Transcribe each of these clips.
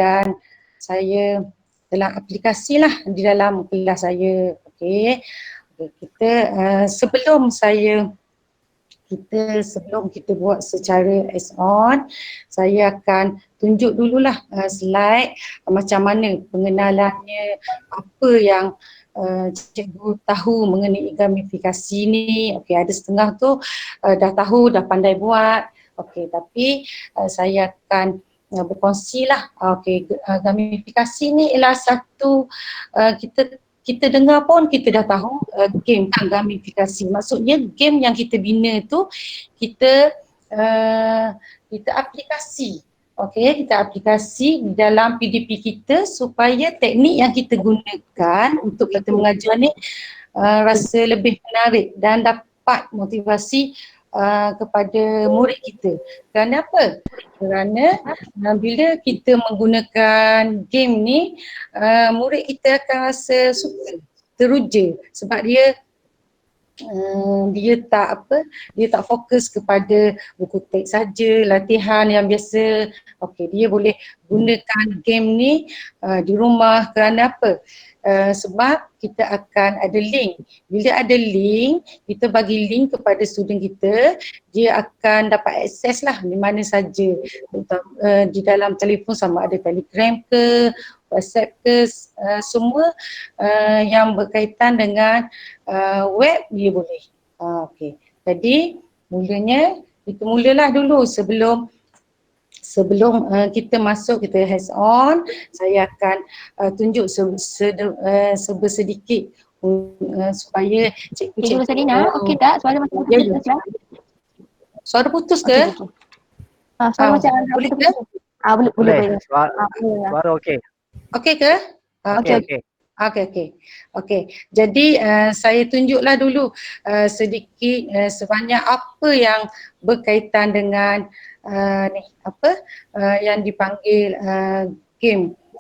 dan saya dalam aplikasi lah di dalam kelas saya. Okey. Kita sebelum kita buat secara hands-on, saya akan tunjuk dululah slide macam mana pengenalannya, apa yang cikgu tahu mengenai gamifikasi ni. Okey, ada setengah tu dah tahu, dah pandai buat. Okey, tapi saya akan berkongsilah. Okey, gamifikasi ni ialah satu kita dengar pun kita dah tahu game kan gamifikasi. Maksudnya game yang kita bina tu kita aplikasi. Okey, kita aplikasi di dalam PDP kita supaya teknik yang kita gunakan untuk kita mengajar ni rasa lebih menarik dan dapat motivasi kepada murid kita. Kerana apa? Kerana bila kita menggunakan game ni, murid kita akan rasa suka, teruja sebab dia tak fokus kepada buku teks saja, latihan yang biasa. Okey, dia boleh gunakan game ni di rumah. Kerana apa? Sebab kita akan ada link. Bila ada link, kita bagi link kepada student kita, dia akan dapat akses lah di mana saja, di dalam telefon, sama ada Telegram ke, WhatsApp ke, semua yang berkaitan dengan web dia boleh. Okey. Jadi kita mulalah dulu sebelum kita masuk, kita hands on, saya akan tunjuk sedikit supaya cikgu-cikgu. Sarina, okey tak? Suara macam putus ya? Suara putus ke? Suara macam boleh ke? Boleh. Suara okey. Okey ke? Okey. Jadi saya tunjuklah dulu sedikit sebanyak apa yang berkaitan dengan yang dipanggil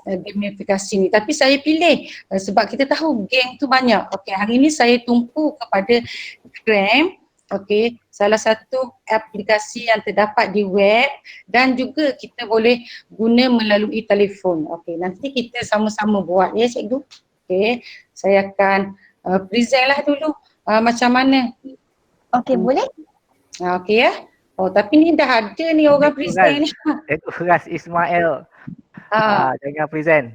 gamifikasi ni. Tapi saya pilih sebab kita tahu game tu banyak. Okey, hari ni saya tumpu kepada Cram. Okey, salah satu aplikasi yang terdapat di web dan juga kita boleh guna melalui telefon. Okey, nanti kita sama-sama buat ya cikgu. Okey, saya akan present lah dulu macam mana. Okey, boleh? Okey ya. Oh, tapi ni dah ada ni orang present ni. Itu Ras Ismail. Jangan present.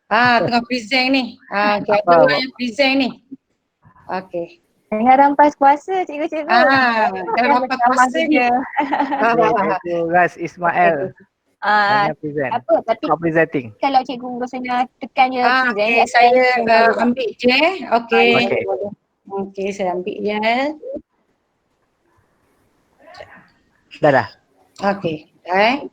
Tengah present ni. Okey, ada orang yang present ni. Okey. Tengah rampas puasa cikgu-cikgu. Dah rampas puasa ni. Itu Ras Ismail. Jangan present. Apa? Tapi presenting. kalau cikgu Rosana tekan je present. Okey, saya ambil je. Okey. Okey, saya ambil je. Dah. Okey, dah.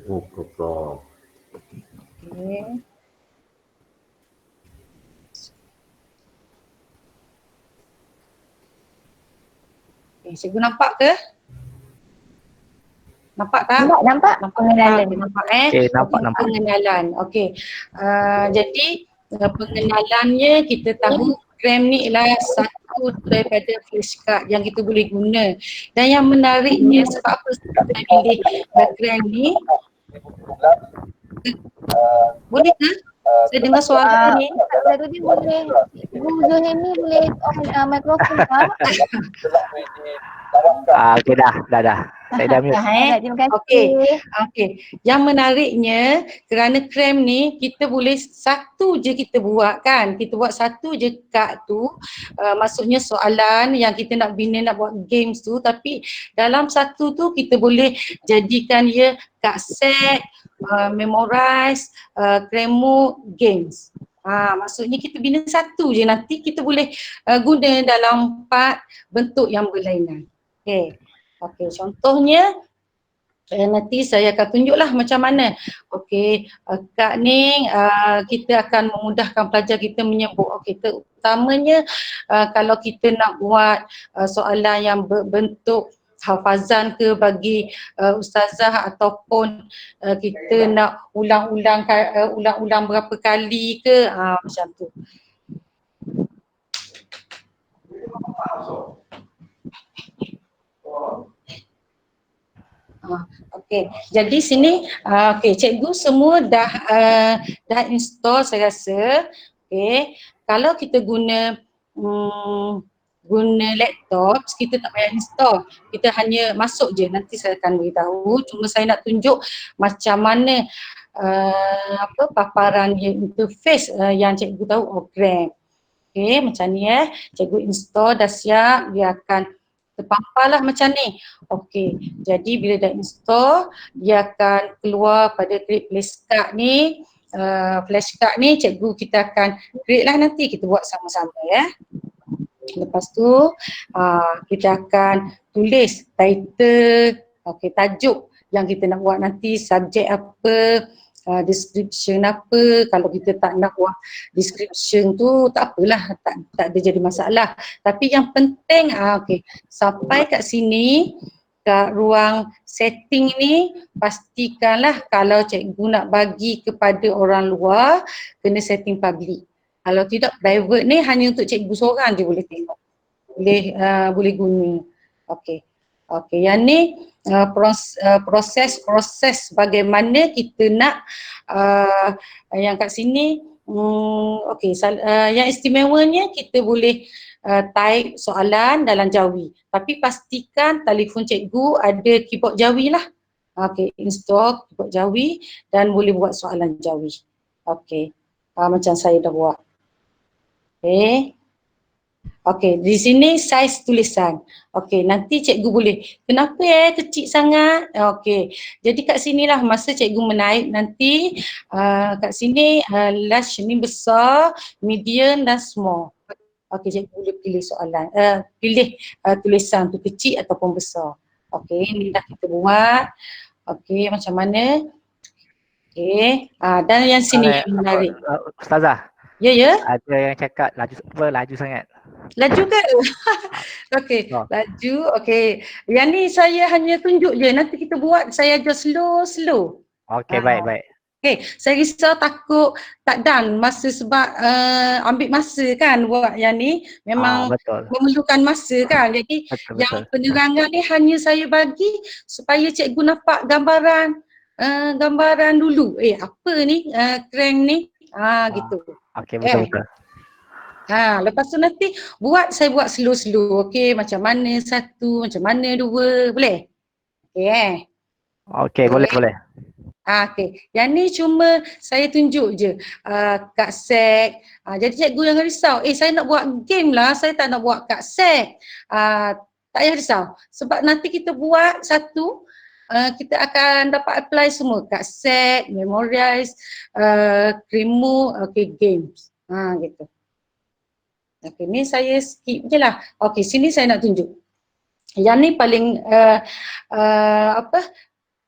Okey. Cikgu nampak ke? Nampak tak? Nampak pengenalan. Nampak nampak. Pengenalan. Okey. Jadi pengenalannya kita tahu Cram ni ialah satu daripada flashcard yang kita boleh guna. Dan yang menariknya sebab apa kita pilih Cram ni? Boleh ke? Saya dengar suara ni. Zarudin boleh, Zuhair ni boleh on mikrofon tak? Okey dah. Saya dah mute. Terima kasih. Okey. Yang menariknya kerana Cram ni kita boleh satu je kita buat kan. Kita buat satu je kad tu. Maksudnya soalan yang kita nak bina, nak buat games tu, tapi dalam satu tu kita boleh jadikan dia kad set, memorize, Crammo, games. Maksudnya kita bina satu je, nanti kita boleh guna dalam 4 bentuk yang berlainan. Okey, contohnya nanti saya akan tunjuklah macam mana. Okey, kad ni kita akan memudahkan pelajar kita menyebut. Okey, terutamanya kalau kita nak buat soalan yang berbentuk hafazan ke bagi ustazah ataupun kita nak ulang-ulang berapa kali ke macam tu. Okey, jadi sini okey, cikgu semua dah install saya rasa. Okey, kalau kita guna laptop, kita tak payah install. Kita hanya masuk je, nanti saya akan beritahu. Cuma saya nak tunjuk macam mana paparan dia, interface yang cikgu tahu program. Okey, macam ni cikgu install dah siap, dia akan terpamparlah macam ni. Okey, jadi bila dah install, dia akan keluar pada create flashcard ni. Flashcard ni cikgu kita akan create lah, nanti kita buat sama-sama ya. Lepas tu kita akan tulis title, okey, tajuk yang kita nak buat nanti, subjek apa, description apa. Kalau kita tak nak buat description tu tak apalah, tak ada jadi masalah. Tapi yang penting okey, sampai kat sini kat ruang setting ni, pastikanlah kalau cikgu nak bagi kepada orang luar kena setting public. Kalau tidak, private ni hanya untuk cikgu seorang je boleh tengok, boleh guna. Okey. Okey, yang ni proses bagaimana kita nak yang kat sini okey, yang istimewanya kita boleh type soalan dalam Jawi. Tapi pastikan telefon cikgu ada keyboard Jawi lah. Okey, install keyboard Jawi dan boleh buat soalan Jawi. Okey, macam saya dah buat. Okey. Okey, di sini saiz tulisan. Okey, nanti cikgu boleh. Kenapa kecil sangat? Okey, jadi kat sinilah masa cikgu menaik nanti kat sini large ni besar, medium dan small. Okey, cikgu boleh pilih soalan, pilih tulisan tu kecil ataupun besar. Okey, ni dah kita buat. Okey, macam mana? Okey, dan yang sini yang menarik. Ustazah. Ya. Ada yang cakap laju sangat. Laju ke? Okey, laju. Okey. Yang ni saya hanya tunjuk je. Nanti kita buat, saya ajar slow. Okey, baik. Okey, saya risau takut tak done masa sebab ambil masa kan buat yang ni. Memang betul. memerlukan masa kan. Jadi Betul. yang penerangan ni hanya saya bagi supaya cikgu nampak gambaran dulu. Apa ni crank ni? Gitu. Okey, betul. Lepas tu nanti saya buat slow. Okey, macam mana satu, macam mana dua, boleh? Okey Okey, boleh. Okey, yang ni cuma saya tunjuk je Kak Sek. Jadi cikgu jangan risau, saya nak buat game lah, saya tak nak buat Kak Sek. Tak payah risau, sebab nanti kita buat satu, kita akan dapat apply semua, Kak Sek, memorize, Krimo, games. Gitu. Okey, ni saya skip je lah. Okey, sini saya nak tunjuk. Yang ni paling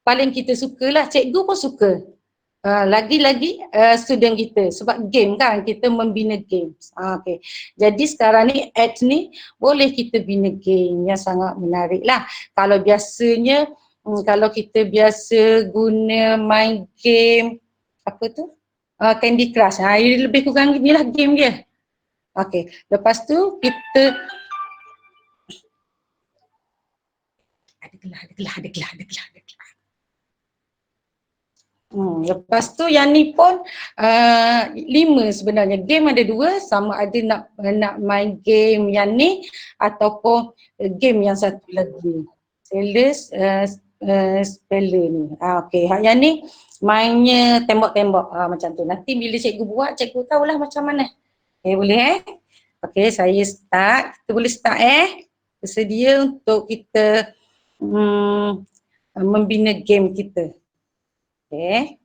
paling kita sukalah, cikgu pun suka. Lagi-lagi student kita, sebab game kan, kita membina games. Okey. Jadi sekarang ni ads ni boleh kita bina game yang sangat menarik lah. Kalau biasanya kalau kita biasa guna main game apa tu? Candy Crush. Lebih kurang inilah game dia. Okey, lepas tu kita ada gelah. Lepas tu yang ni pun 5 sebenarnya. Game ada 2, sama ada nak main game yang ni ataupun game yang satu lagi. Sales speller ni. Okey, yang ni mainnya tembak-tembak macam tu. Nanti bila cikgu buat, cikgu tahulah macam mana. Boleh Okey, saya start. Kita boleh start bersedia untuk kita membina game kita. Okey.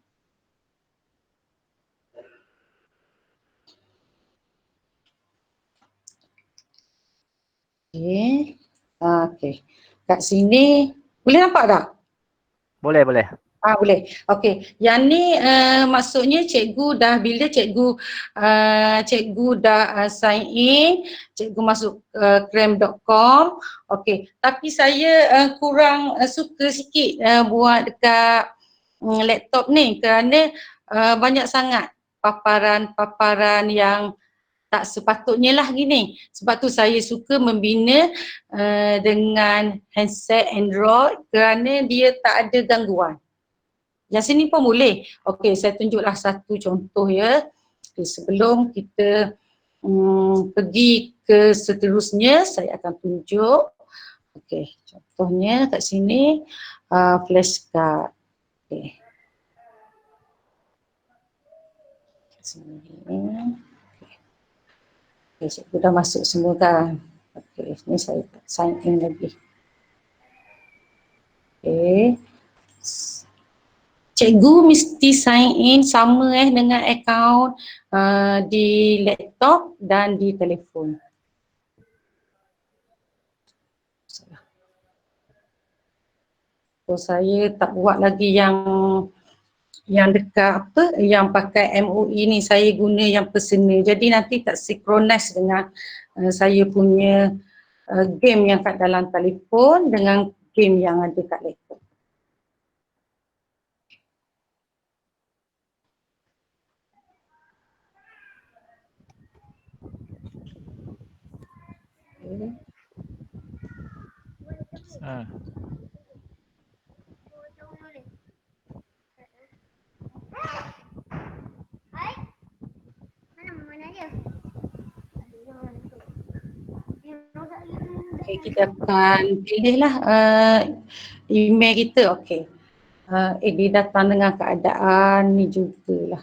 Okey. Kat sini boleh nampak tak? Boleh. Boleh. Okey. Yang ni maksudnya cikgu dah bila cikgu dah sign in, cikgu masuk cram.com. Okey. Tapi saya kurang suka sikit buat dekat laptop ni kerana banyak sangat paparan-paparan yang tak sepatutnya lah gini. Sebab tu saya suka membina dengan handset Android kerana dia tak ada gangguan. Yang sini pun boleh. Okey, saya tunjuklah satu contoh ya. Okay, sebelum kita pergi ke seterusnya, saya akan tunjuk. Okey, contohnya kat sini flashcard. Okey. Kat sini. Okey, cikgu dah masuk semua kan. Okey, ni saya sign in lagi. Okey. Cikgu mesti sign in sama dengan akaun di laptop dan di telefon. So saya tak buat lagi yang dekat yang pakai MOE ni, saya guna yang personal. Jadi nanti tak synchronize dengan saya punya game yang kat dalam telefon dengan game yang ada kat laptop. Okay. Okay, kita akan pilihlah email kita. Okey. Dia datang dengan keadaan ni jugalah.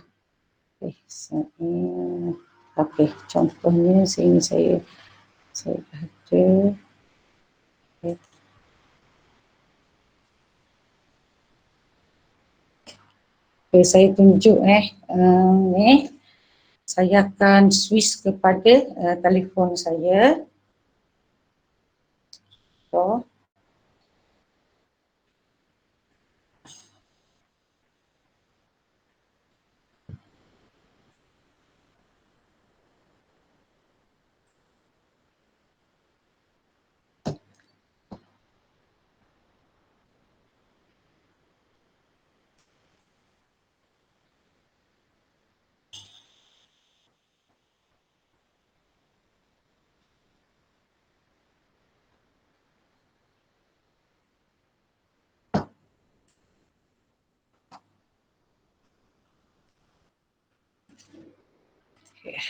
Okey, contohnya sini saya baca. Okay, saya tunjuk ni. Saya akan switch kepada telefon saya. So, okay.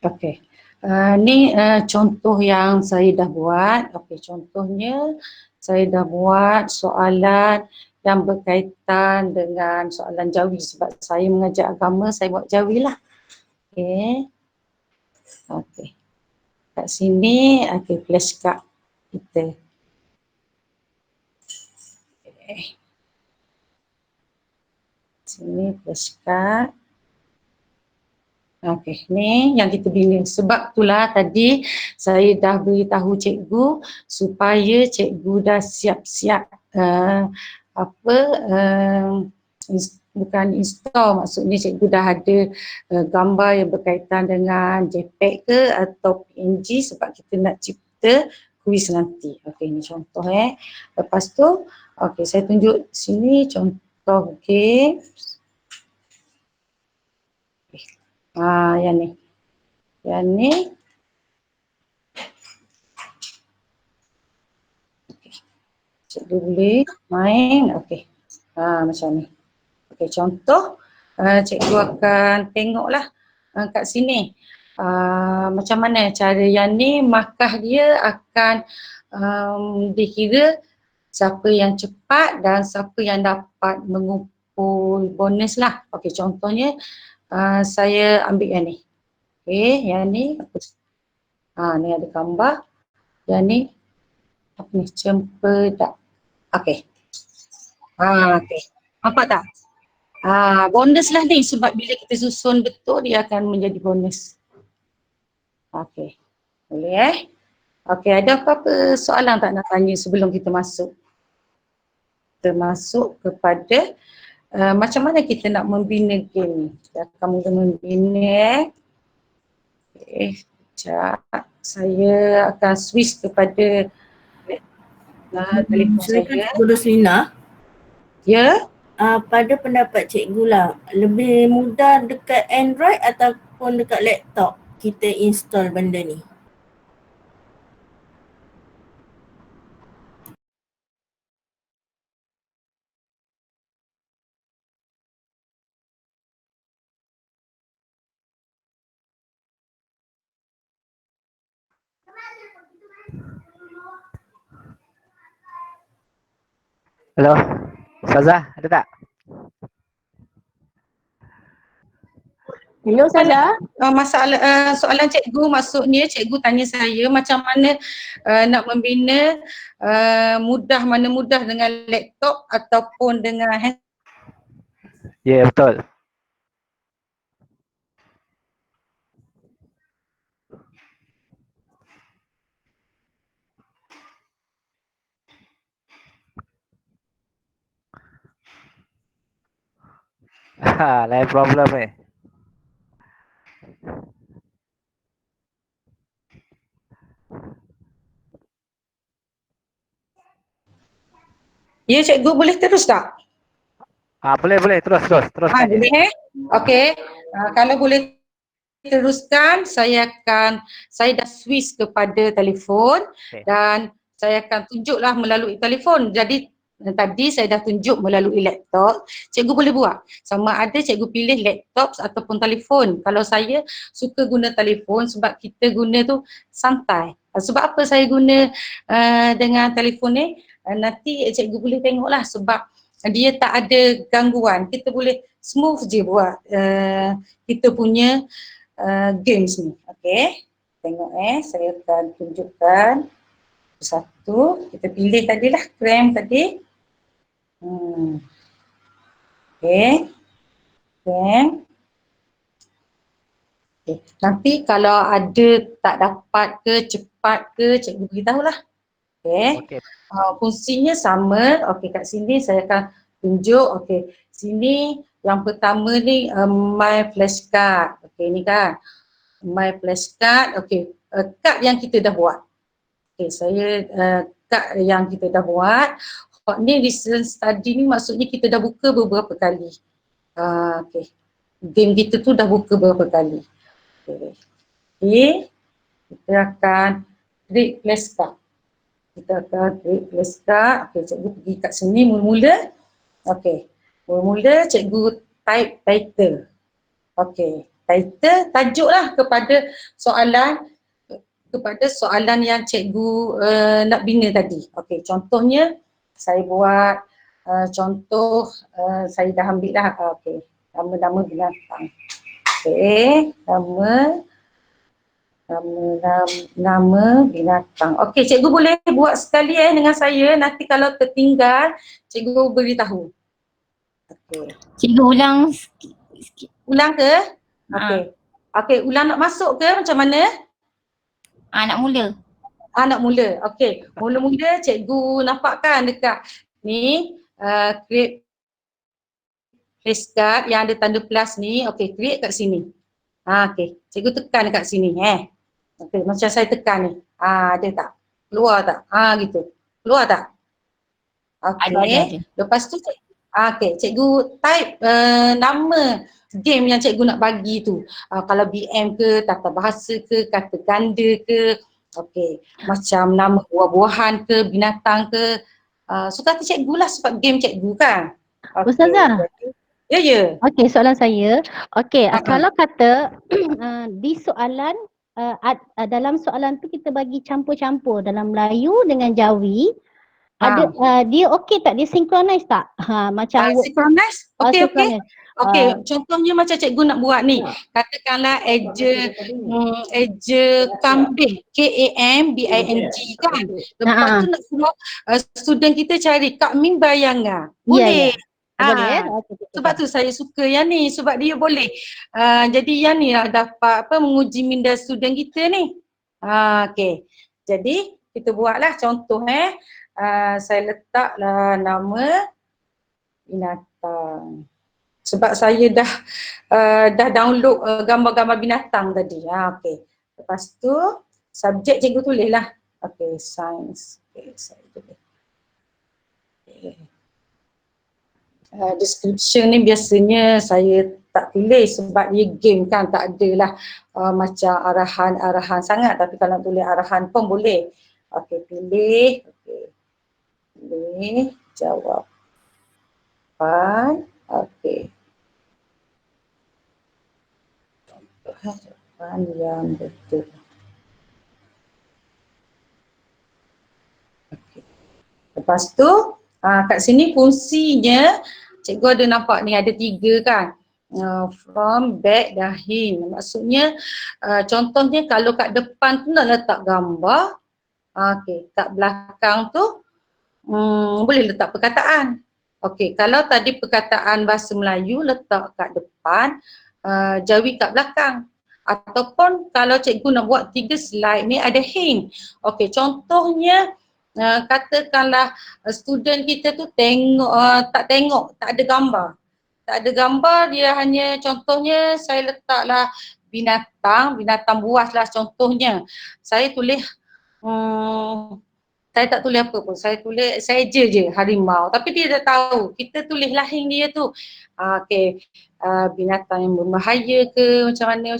Okey. Ni contoh yang saya dah buat. Okey, contohnya saya dah buat soalan yang berkaitan dengan soalan Jawi sebab saya mengajar agama, saya buat Jawi lah. Okey. Okey. Kat sini flashcard kita. Okay. Sini flashcard. Okey, ni yang kita bina. Sebab itulah tadi saya dah beritahu cikgu supaya cikgu dah siap-siap bukan install, maksudnya cikgu dah ada gambar yang berkaitan dengan JPEG ke atau PNG sebab kita nak cipta kuis nanti. Okey, ni contoh Lepas tu, okey, saya tunjuk sini contoh games. Yang ni. Yang ni. Okay. Cikgu boleh main. Okey. Macam ni. Okey, contoh. Cikgu akan tengoklah kat sini. Macam mana cara yang ni, markah dia akan dikira siapa yang cepat dan siapa yang dapat mengumpul bonus lah. Okey, contohnya saya ambil yang ni. Okey, yang ni Ni ada gambar. Yang ni apa ni? Cempedak. Okey. Okey. Nampak tak? Bonus lah ni sebab bila kita susun betul dia akan menjadi bonus. Okey. Boleh Okey, ada apa-apa soalan tak nak tanya sebelum kita masuk? Kita masuk kepada macam mana kita nak membina game ni. Kita akan mula membina. Sekejap. Saya akan switch kepada telefon Silakan saya. Cikgu Roslina. Ya? Pada pendapat cikgu lah, lebih mudah dekat Android ataupun dekat laptop kita install benda ni? Hello. Ustazah, ada tak? Hello Ustazah. Soalan cikgu maksudnya cikgu tanya saya macam mana nak membina mana mudah dengan laptop ataupun dengan handphone. Ya, betul. Lain problem ni. Ya cikgu, boleh terus tak? Boleh teruskan. Boleh Okey. Kalau boleh teruskan, saya dah switch kepada telefon dan saya akan tunjuklah melalui telefon. Jadi tadi saya dah tunjuk melalui laptop. Cikgu boleh buat sama ada cikgu pilih laptop ataupun telefon. Kalau saya suka guna telefon sebab kita guna tu santai. Sebab apa saya guna dengan telefon ni? Nanti cikgu boleh tengoklah sebab dia tak ada gangguan. Kita boleh smooth je buat kita punya games ni. Okey. Tengok saya akan tunjukkan satu. Kita pilih tadilah Cram tadi. Okey. Cram. Okay. Nanti kalau ada tak dapat ke cepat ke cikgu beritahulah. Okey. Fungsinya sama. Okey, kat sini saya akan tunjuk. Okey, sini yang pertama ni my flashcard. Okey, ni kan my flashcard. Okey, kad yang kita dah buat. Okey, saya kad yang kita dah buat. Ni recent study ni maksudnya kita dah buka beberapa kali. Okey, game kita tu dah buka beberapa kali. Okey, kita akan create flashcard. Okey, cikgu pergi kat sini mula-mula. Okey, mula-mula cikgu type title. Okey, title tajuklah kepada soalan yang cikgu nak bina tadi. Okey, contohnya saya buat contoh saya dah ambil dah. Okey, nama-nama binatang. Okey, nama binatang. Okey, cikgu boleh buat sekali dengan saya. Nanti kalau tertinggal, cikgu beritahu. Okey. Cikgu ulang sikit. Ulang ke? Okey. Okey, ulang nak masuk ke macam mana? Nak mula. Nak mula. Okey. Mula-mula cikgu nampak kan dekat ni create flashcard yang ada tanda plus ni. Okey, create kat sini. Okey. Cikgu tekan dekat sini Okey, macam saya tekan ni. Ada tak? Keluar tak? Gitu. Keluar tak? Okey. Ada. Lepas tu cikgu type nama game yang cikgu nak bagi tu. Kalau BM ke, tata bahasa ke, kata ganda ke. Okey. Macam nama buah-buahan ke, binatang ke. Suka hati cikgu lah sebab game cikgu kan. Okay. Ustazah. Ya. Okey, soalan saya. Okey, kalau kata di soalan dalam soalan tu kita bagi campur-campur dalam Melayu dengan Jawi. Ada dia okey tak? Dia synchronize tak? Macam synchronize? Okey. Okey, contohnya macam cikgu nak buat ni. Katakanlah eja kambing, KAMBING kan. Lepas tu nak suruh student kita cari Kak Min Bayanga. Boleh. Boleh ya? Sebab tu saya suka yang ni, sebab dia boleh. Jadi yang ni lah dapat menguji minda student kita ni. Okey. Jadi kita buatlah contoh saya letaklah nama binatang. Sebab saya dah download gambar-gambar binatang tadi. Okey. Lepas tu subjek cikgu tulislah. Okey, sains. Okey, saya tulis. Okay. Description ni biasanya saya tak tulis sebab dia game kan, tak adalah macam arahan sangat, tapi kalau tulis arahan pun boleh. Okey, pilih. Okey. Pilih jawapan. Okey. Jawapan yang betul. Okay. Lepas tu kat sini fungsinya cikgu ada nampak ni ada 3 kan. From, back, dahin. Maksudnya contohnya kalau kat depan tu nak letak gambar. Okey, kat belakang tu boleh letak perkataan. Okey, kalau tadi perkataan bahasa Melayu letak kat depan, jawi kat belakang. Ataupun kalau cikgu nak buat 3 slide ni ada hint. Okey, contohnya katakanlah student kita tu tak ada gambar. Tak ada gambar, dia hanya contohnya saya letaklah binatang buas lah contohnya. Saya tulis saya tak tulis apa pun, saya je harimau, tapi dia dah tahu, kita tulis lahing dia tu. Okey, binatang yang berbahaya ke macam mana.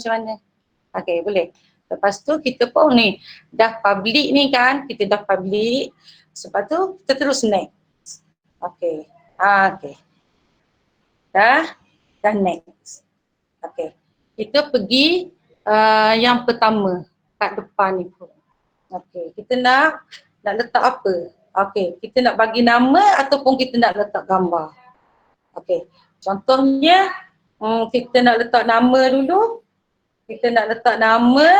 Okey, boleh. Lepas tu kita pun ni dah public ni kan, kita dah public. Lepas tu kita terus next. Okey. Okey. Dah next. Okey. Kita pergi yang pertama kat depan ni pun. Okey, kita nak letak apa? Okey, kita nak bagi nama ataupun kita nak letak gambar. Okey, contohnya kita nak letak nama dulu. Kita nak letak nama.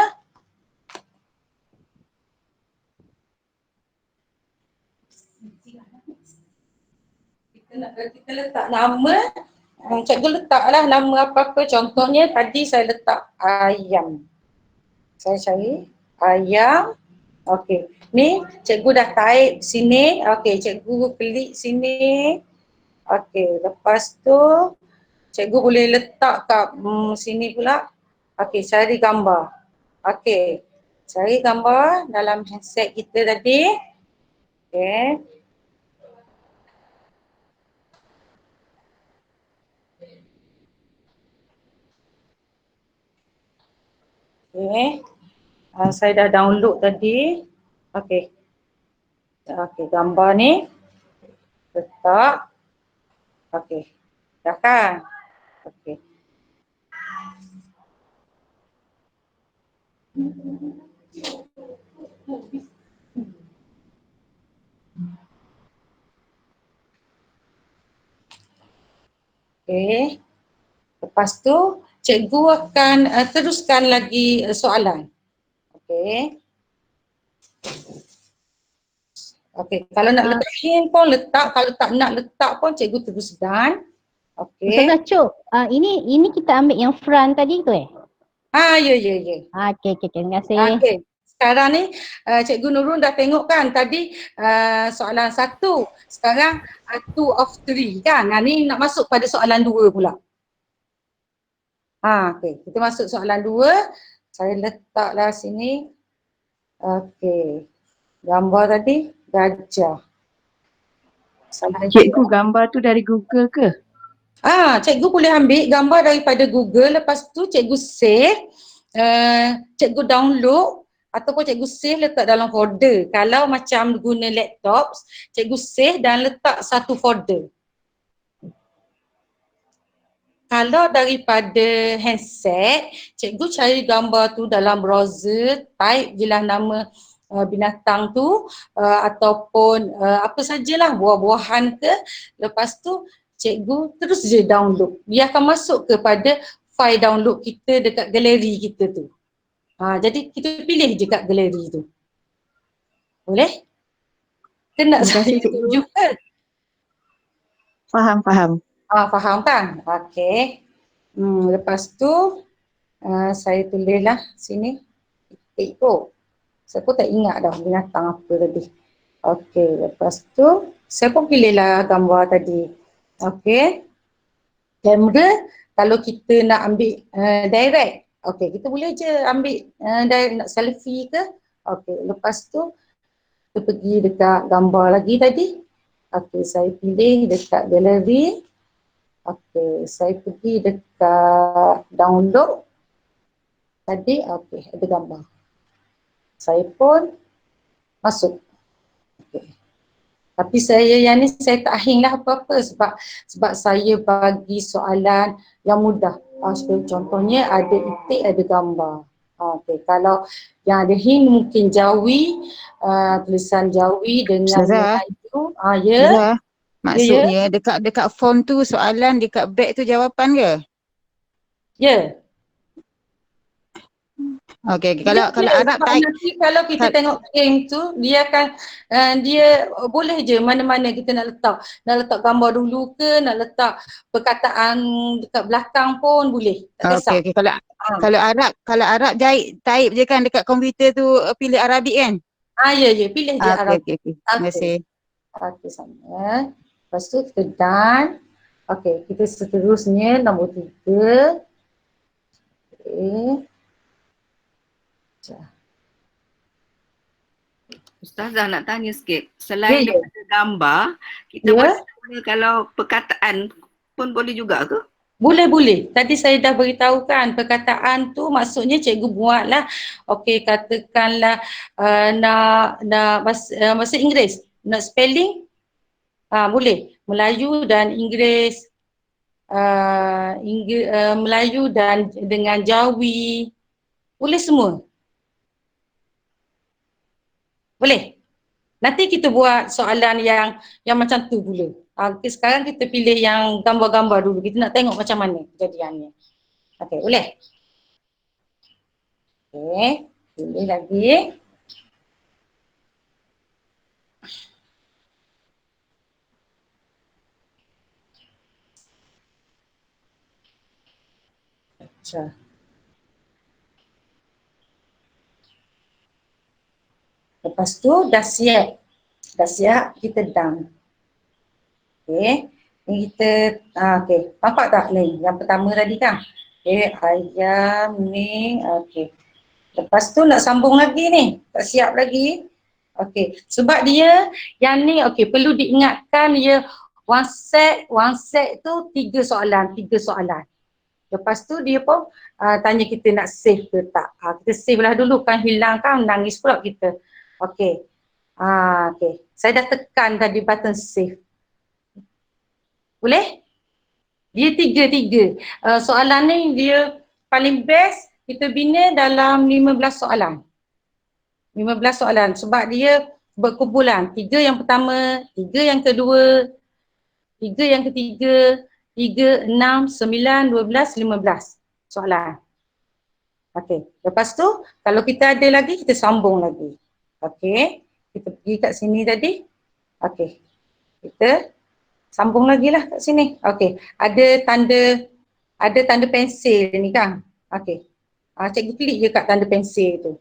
Kita letak nama. Cikgu letaklah nama apa-apa. Contohnya tadi saya letak ayam. Saya cari ayam. Okey, ni cikgu dah type sini. Okey, cikgu klik sini. Okey, lepas tu cikgu boleh letak kat sini pula. Okey, cari gambar. Okey, cari gambar dalam handset kita tadi. Okey. Okey. Saya dah download tadi. Okey. Okey, gambar ni letak. Okey. Dah kan? Okey. Okey. Lepas tu cikgu akan teruskan lagi soalan. Okey. Okey, kalau nak letak hint pun letak, kalau tak nak letak pun cikgu teruskan. Okey. Ustazah Cuk, ini kita ambil yang front tadi tu Ya. Okey, terima kasih. Okey. Sekarang ni Cikgu Nurul dah tengok kan tadi soalan 1. Sekarang 2 of 3 kan. Ni nak masuk pada soalan 2 pula. Okey, kita masuk soalan 2. Saya letaklah sini. Okey. Gambar tadi gajah. Cikgu, gambar tu dari Google ke? Cikgu boleh ambil gambar daripada Google, lepas tu cikgu save, cikgu download ataupun cikgu save letak dalam folder. Kalau macam guna laptop, cikgu save dan letak satu folder. Kalau daripada handset, cikgu cari gambar tu dalam browser, type je lah nama binatang tu ataupun apa sajalah, buah-buahan ke. Lepas tu cikgu terus je download. Dia akan masuk kepada file download kita dekat galeri kita tu. Jadi kita pilih je kat galeri tu. Boleh? Kena Terima kasih, saya cikgu. tunjukkan. Faham. Faham kan? Okey. Lepas tu saya tulislah sini. Titik tu. Saya pun tak ingat dah binatang apa tadi. Okey, lepas tu saya pun pilihlah gambar tadi. Okey. Kamera kalau kita nak ambil direct. Okey, kita boleh je ambil direct nak selfie ke. Okey, lepas tu kita pergi dekat gambar lagi tadi. Okey, saya pilih dekat galeri. Okey, saya pergi dekat download. Tadi, okey, ada gambar. Saya pun masuk. Okey. Tapi saya yang ni saya tak hing lah apa-apa sebab saya bagi soalan yang mudah. Contohnya ada itik, ada gambar. Okey, kalau yang ada hing mungkin Jawi, tulisan Jawi dengan Ustazah. Melayu. Ya. Ustazah, maksudnya dekat form tu soalan, dekat back tu jawapan ke? Ya. Okey, kalau Arab Sebab type. nanti kalau kita tengok game tu dia akan dia boleh je mana-mana kita nak letak gambar dulu ke, nak letak perkataan dekat belakang pun boleh, tak kisah. Okey, kalau Arab type je kan dekat komputer tu, pilih Arabik kan? Ya, pilih je Arab. Okey. Terima kasih. Okey, sama. Lepas tu kita done. Okey, kita seterusnya nombor 3. Okey. Ustazah nak tanya sikit, selain Ya. daripada gambar, kita Ya. boleh kalau perkataan pun boleh juga ke? Boleh. Tadi saya dah beritahu kan perkataan tu maksudnya cikgu buatlah. Okey, katakanlah nak bahasa Inggeris, nak spelling, boleh. Melayu dan Inggeris, Melayu dan dengan Jawi, boleh semua. Boleh. Nanti kita buat soalan yang macam tu pula. Okay, sekarang kita pilih yang gambar-gambar dulu. Kita nak tengok macam mana kejadiannya. Okey, boleh? Okey, pilih lagi. Baca. Lepas tu dah siap kita down. Okey, ni kita okey, nampak tak ni yang pertama tadi kan? Okey, ayam ni okey. Lepas tu nak sambung lagi ni, tak siap lagi. Okey, sebab dia yang ni okey perlu diingatkan dia one set tu 3 soalan. Lepas tu dia pun tanya kita nak save ke tak. Kita save lah dulu kan, hilang kan, nangis pula kita. Okey. Okey. Saya dah tekan tadi button save. Boleh? Dia 3. Soalan ni dia paling best kita bina dalam 15 soalan. 15 soalan sebab dia berkumpulan. 3 yang pertama, 3 yang kedua, 3 yang ketiga, 3, 6, 9, 12, 15 soalan. Okey. Lepas tu kalau kita ada lagi kita sambung lagi. Okey, kita pergi kat sini tadi. Okey, kita sambung lagi lah kat sini. Okey, ada tanda pensil ni kan. Okey, cikgu klik je kat tanda pensil tu.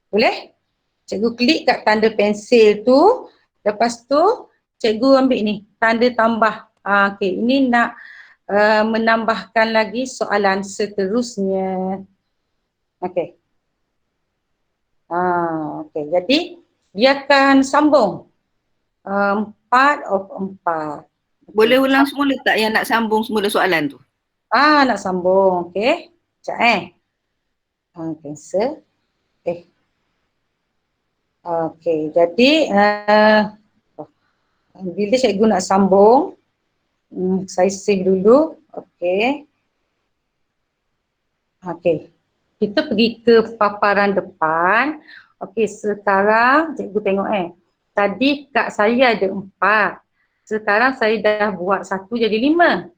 Boleh? Cikgu klik kat tanda pensil tu. Lepas tu cikgu ambil ni, tanda tambah. Okey, ini nak menambahkan lagi soalan seterusnya. Okey. Okey, jadi dia akan sambung 4 of 4. Boleh ulang semula tak yang nak sambung semula soalan tu? Nak sambung, okey. Sekejap cancel. Okey, jadi bila cikgu nak sambung, saya save dulu. Okey. Okey. Kita pergi ke paparan depan. Okey, sekarang cikgu tengok Tadi kat saya ada 4. Sekarang saya dah buat 1 jadi 5.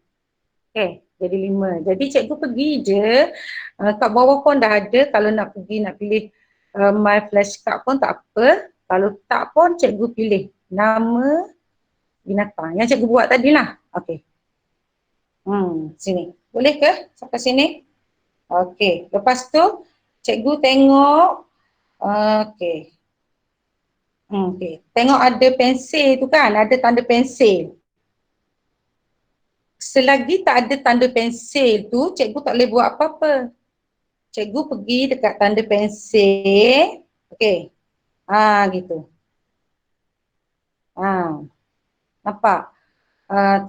Okay, jadi 5. Jadi cikgu pergi je, kat bawah pun dah ada, kalau nak pergi nak pilih my flashcard pun tak apa. Kalau tak pun cikgu pilih nama binatang yang cikgu buat tadi lah. Okay. Sini. Boleh ke sampai sini? Okay. Lepas tu cikgu tengok. Okay. Okay. Tengok ada pensil tu kan, ada tanda pensil. Selagi tak ada tanda pensil tu, cikgu tak boleh buat apa-apa. Cikgu pergi dekat tanda pensil. Okey. Gitu. Nampak?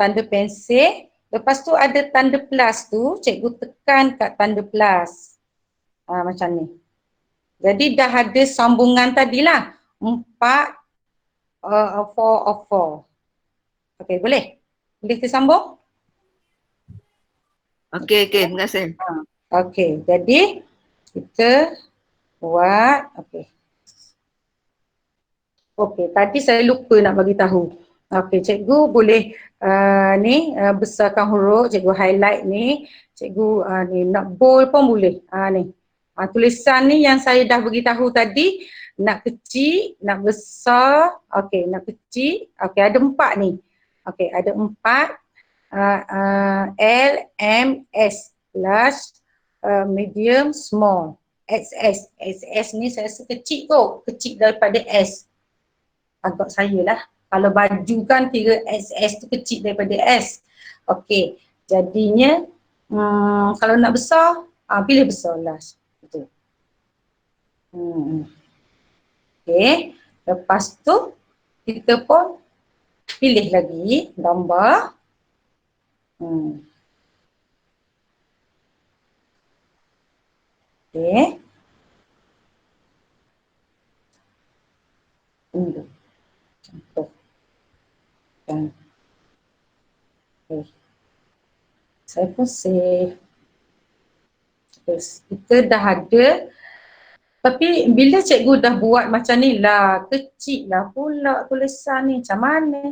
Tanda pensil. Lepas tu ada tanda plus tu, cikgu tekan kat tanda plus. Macam ni. Jadi dah ada sambungan tadilah. 4, 4 of 4. Okey, boleh? Boleh disambung? Okey, terima kasih. Okey, jadi kita buat, okey, tadi saya lupa nak bagi tahu. Okey, cikgu boleh besarkan huruf, cikgu highlight ni, cikgu ni nak bold pun boleh. Ni. Tulisan ni yang saya dah bagi tahu tadi, nak kecil, nak besar, okey, nak kecil, okey ada 4 ni. Okey, ada 4. L, M, S, large, medium, small, XS. XS ni saya rasa kecil kot, kecil daripada S. Agak saya lah. Kalau baju kan kira XS tu kecil daripada S. Okey, jadinya kalau nak besar, pilih besar large. Betul. Okey, lepas tu kita pun pilih lagi gambar. Okey. Contoh. Okay. Saya pun save. Terus kita dah ada. Tapi bila cikgu dah buat macam ni lah, kecil lah pula tulisan ni. Macam mana?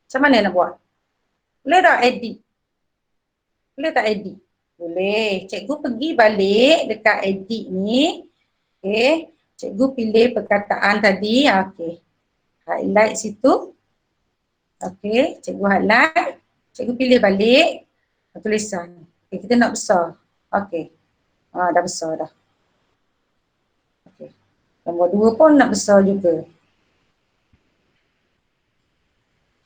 Macam mana nak buat? Boleh tak edit? Boleh tak edit? Boleh. Cikgu pergi balik dekat edit ni. Okay. Cikgu pilih perkataan tadi. Okay. Highlight situ. Okay. Cikgu highlight. Cikgu pilih balik tulisan. Okay. Kita nak besar. Okay. Dah besar dah. Okay. Nombor 2 pun nak besar juga.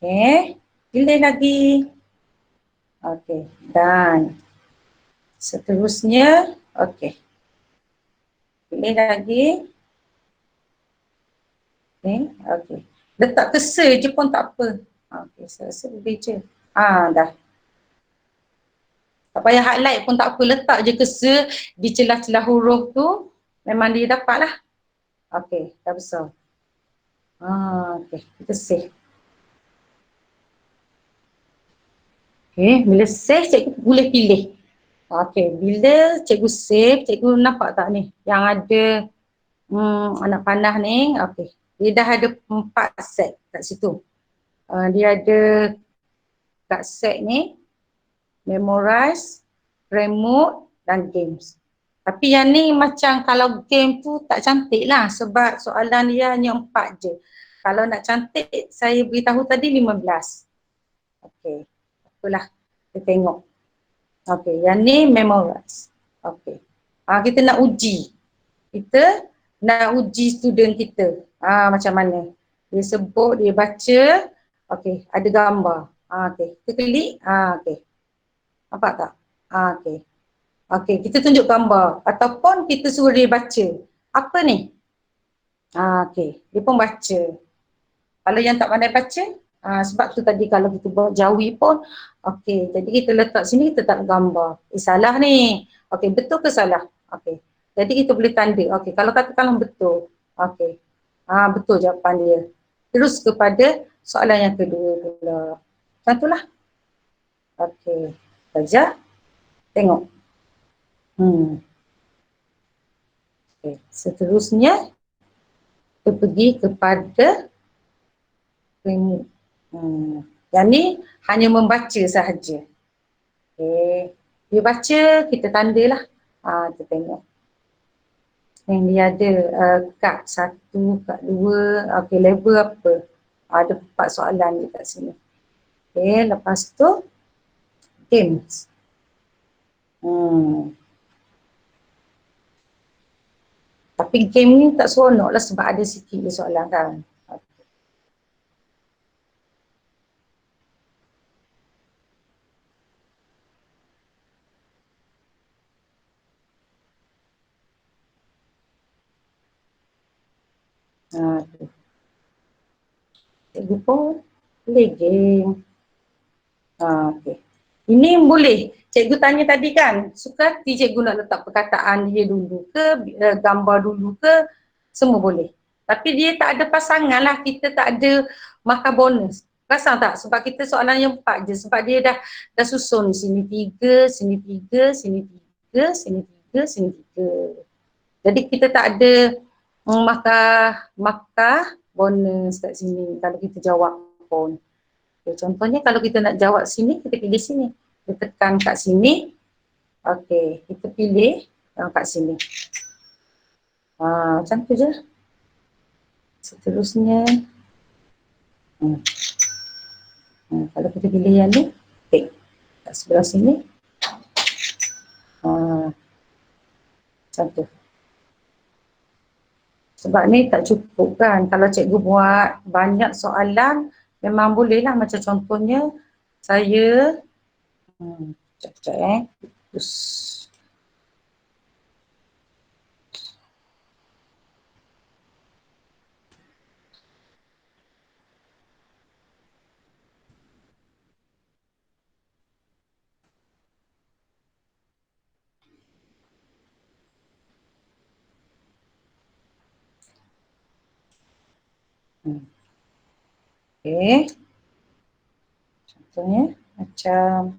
Okay. Pilih lagi. Okay. Dan seterusnya. Okay. Pilih lagi. Okay. Letak cursor je pun tak apa. Okay. Saya rasa boleh je. Dah. Tak payah highlight pun tak apa. Letak je cursor di celah-celah huruf tu. Memang dia dapat lah. Okay. Dah besar. Okay. Kita save. Okay. Bila save, cikgu boleh pilih. Okay. Bila cikgu save, cikgu nampak tak ni? Yang ada anak panah ni. Okay. Dia dah ada 4 set kat situ. Dia ada kat set ni, memorize, remote dan games. Tapi yang ni macam kalau game tu tak cantik lah sebab soalan dia hanya 4 je. Kalau nak cantik, saya beritahu tadi 15. Okay, itulah kita tengok. Okay, yang ni memorize. Okay, kita nak uji. Kita nak uji student kita. Macam mana? Dia sebut, dia baca. Okay, ada gambar. Okay, kita klik. Okay. Nampak tak? Okay. Okay, kita tunjuk gambar. Ataupun kita suruh dia baca. Apa ni? Okay, dia pun baca. Kalau yang tak pandai baca, sebab tu tadi kalau kita buat jawi pun, okay, jadi kita letak sini, kita tak gambar. Salah ni. Okay, betul ke salah? Okay. Jadi kita boleh tanda. Okay, kalau katakanlah betul. Okay. Betul jawapan dia. Terus kepada soalan yang kedua pula. Macam itulah. Okay. Belajar. Tengok. Okay. Seterusnya, kita pergi kepada remote. Yang ni hanya membaca sahaja. Okey. Dia baca, kita tandalah. Kita tengok. Yang dia ada kad 1, kad 2, okey, level apa. Ada 4 soalan dekat sini. Okey, lepas tu games. Tapi game ni tak seronok lah sebab ada sikit je soalan kan. Tu. Cikgu pun boleh game. Okey. Ini boleh. Cikgu tanya tadi kan, suka hati cikgu nak letak perkataan dia dulu ke, gambar dulu ke, semua boleh. Tapi dia tak ada pasangan lah, kita tak ada markah bonus. Perasan tak? Sebab kita soalan yang 4 je, sebab dia dah susun sini 3, sini 3, sini 3, sini 3, sini 3. Jadi kita tak ada markah bonus kat sini kalau kita jawab pun. Okay, contohnya kalau kita nak jawab sini, kita pilih sini. Kita tekan kat sini. Okey, kita pilih kat sini. Macam tu je. Seterusnya. Kalau kita pilih yang ni, tik kat sebelah sini. Macam tu. Sebab ni tak cukup kan. Kalau cikgu buat banyak soalan, memang boleh lah. Macam contohnya, saya sekejap. Okey. Contohnya macam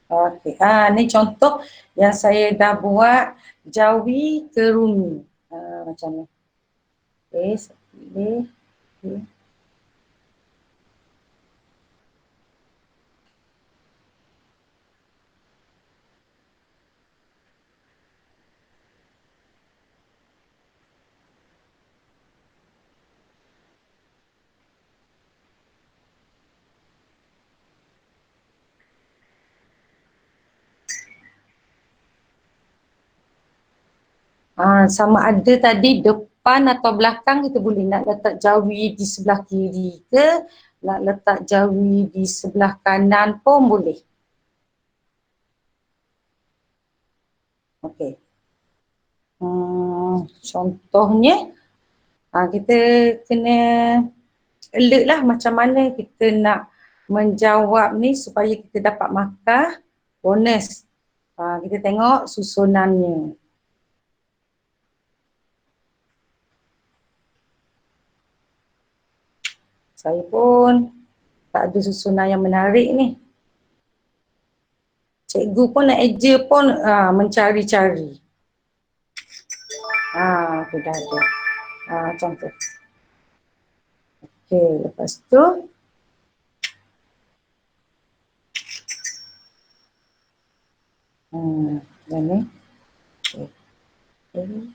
okey. Ni contoh yang saya dah buat Jawi ke Rumi. Macam ni. Okey, saya pilih. Okay. Sama ada tadi depan atau belakang kita boleh nak letak Jawi di sebelah kiri ke, nak letak Jawi di sebelah kanan pun boleh. Okey. Contohnya kita kena alert lah macam mana kita nak menjawab ni supaya kita dapat markah bonus. Kita tengok susunannya. Saya pun tak ada susunan yang menarik ni. Cikgu pun nak eja pun mencari-cari. Tu dah ada. Macam tu. Okey, lepas tu. Yang ni. Okay.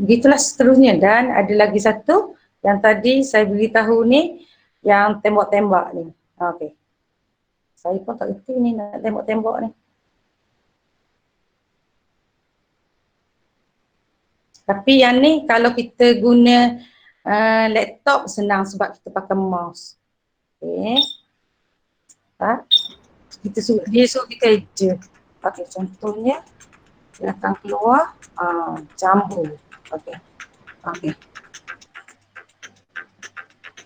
Begitulah seterusnya dan ada lagi satu yang tadi saya beritahu ni yang tembak-tembak ni. Okey. Saya pun tak reti ni nak tembak-tembak ni. Tapi yang ni kalau kita guna laptop senang sebab kita pakai mouse. Okey. Dia suruh kita eja. Okey, contohnya dia akan keluar jambu. Okey. Okey.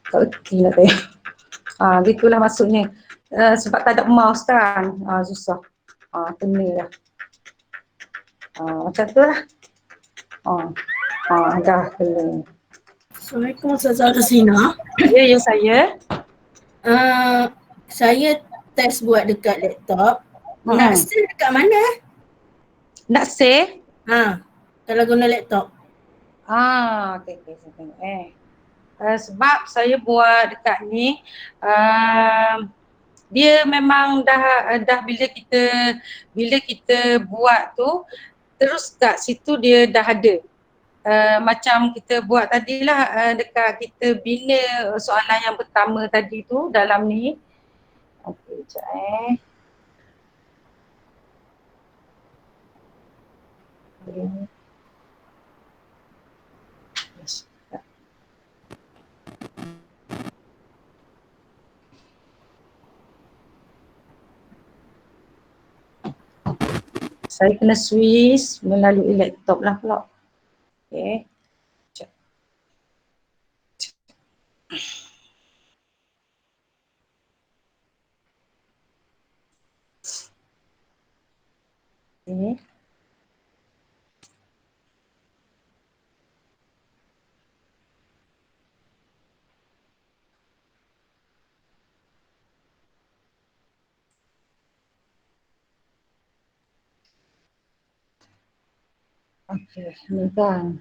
Tak reti nak tengok. Gitulah maksudnya. Sebab tak ada mouse kan. Susah. Kena lah. Macam tu lah. Dah kena. Assalamualaikum Ustazah Rosina. Ya saya. Saya test buat dekat laptop. Nak save dekat mana? Nak save? kalau guna laptop? Okey, saya tengok sebab saya buat dekat ni, dia memang dah bila kita buat tu, terus kat situ dia dah ada. Macam kita buat tadilah dekat kita bina soalan yang pertama tadi tu dalam ni. Okey, sekejap Yes. Saya kena switch melalui laptop lah pula. Okey. Sekejap. Okey. Okey, ni kan.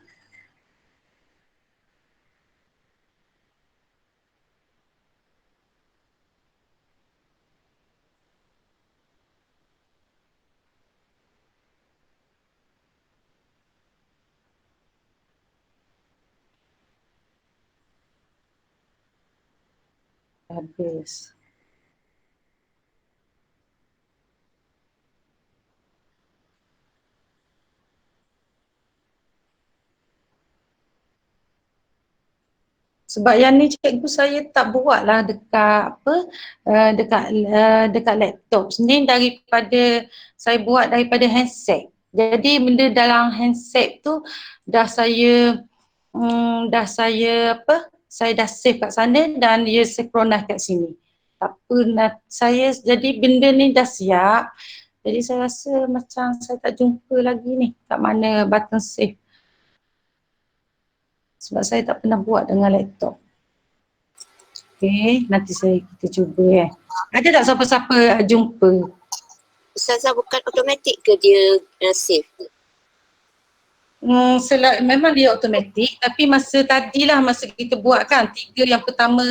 Habis. Sebab yang ni cikgu saya tak buat lah dekat dekat laptop. Ni daripada saya buat daripada handset. Jadi benda dalam handset tu dah saya saya dah save kat sana dan dia synchronize kat sini. Tak pernah saya, jadi benda ni dah siap. Jadi saya rasa macam saya tak jumpa lagi ni kat mana button save. Sebab saya tak pernah buat dengan laptop. Okey, nanti kita cuba Ada tak siapa-siapa jumpa? Ustazah, bukan automatik ke dia save? Memang dia automatik, tapi masa tadilah masa kita buat kan, 3 yang pertama,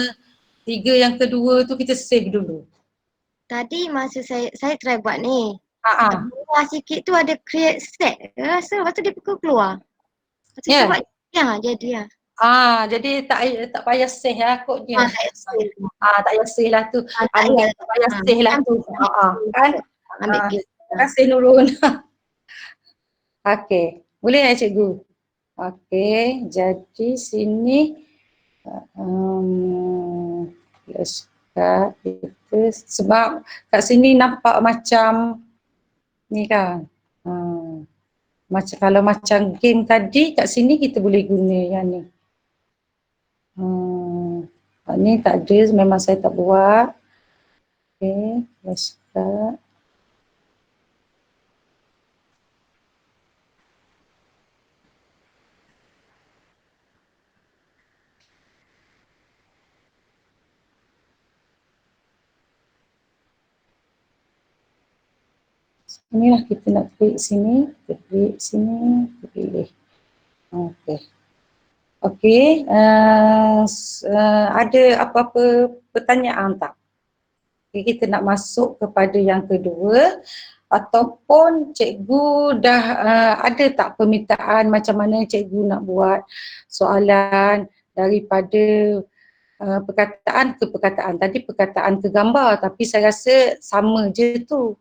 3 yang kedua tu kita save dulu. Tadi masa saya try buat ni, Ha. bawah sikit tu ada create set rasa, lepas tu dia pukul keluar. Lepas tu Ya. saya buat, jadi lah. Jadi tak payah save lah kot dia. Tak payah save. Tak payah save lah tu. Tak Ambil payah. tak payah save lah tu. Kan? Ambil gift. Terima kasih Nurul. Okey, boleh cikgu? Okey, jadi sini let's start kita, sebab kat sini nampak macam ni kan. Macam kalau macam game tadi kat sini kita boleh guna yang ni. Ni tak ada, memang saya tak buat. Okay, let's start. Inilah kita nak klik sini, kita klik sini, kita pilih. Okey. Okey, ada apa-apa pertanyaan tak? Okay, kita nak masuk kepada yang kedua, ataupun cikgu dah ada tak permintaan macam mana cikgu nak buat soalan daripada perkataan ke perkataan. Tadi perkataan ke gambar, tapi saya rasa sama je tu.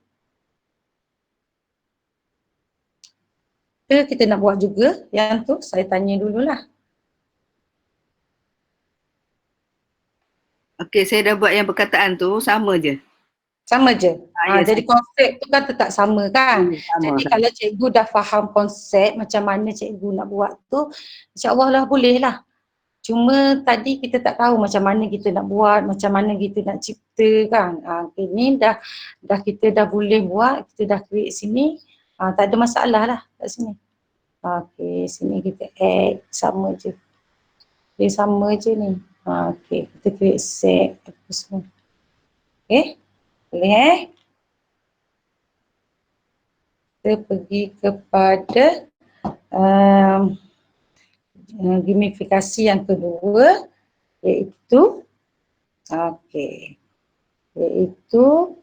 Kita nak buat juga yang tu, saya tanya dululah. Okey, saya dah buat yang perkataan tu, sama je. Sama je. Ya, Jadi konsep tu kan tetap sama kan. sama. Jadi kalau cikgu dah faham konsep macam mana cikgu nak buat tu, insya-Allah lah boleh lah. Cuma tadi kita tak tahu macam mana kita nak buat, macam mana kita nak cipta kan. Okay, ni dah kita dah boleh buat, kita dah create sini. Tak ada masalah lah kat sini. Okay, sini kita add, sama je. Dia sama je ni. Okay, kita create set apa semua. Okay, boleh kita pergi kepada gamifikasi yang kedua iaitu iaitu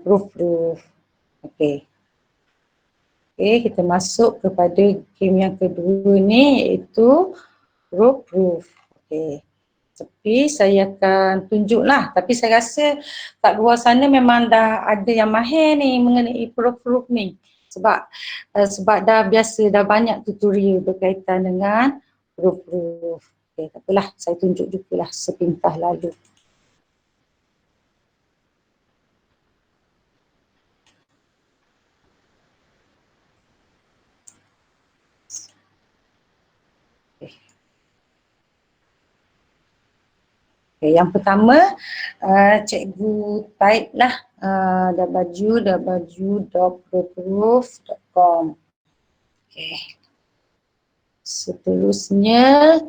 proof. Okey, kita masuk kepada game yang kedua ni iaitu proof. Okey. Tapi saya akan tunjuklah, tapi saya rasa kat luar sana memang dah ada yang mahir ni mengenai proof ni. Sebab dah biasa, dah banyak tutorial berkaitan dengan proof. Okey, tak apalah, saya tunjuk jugalah sepintas lalu. Okay, yang pertama, cikgu type lah www.proof.com. Okay. Seterusnya,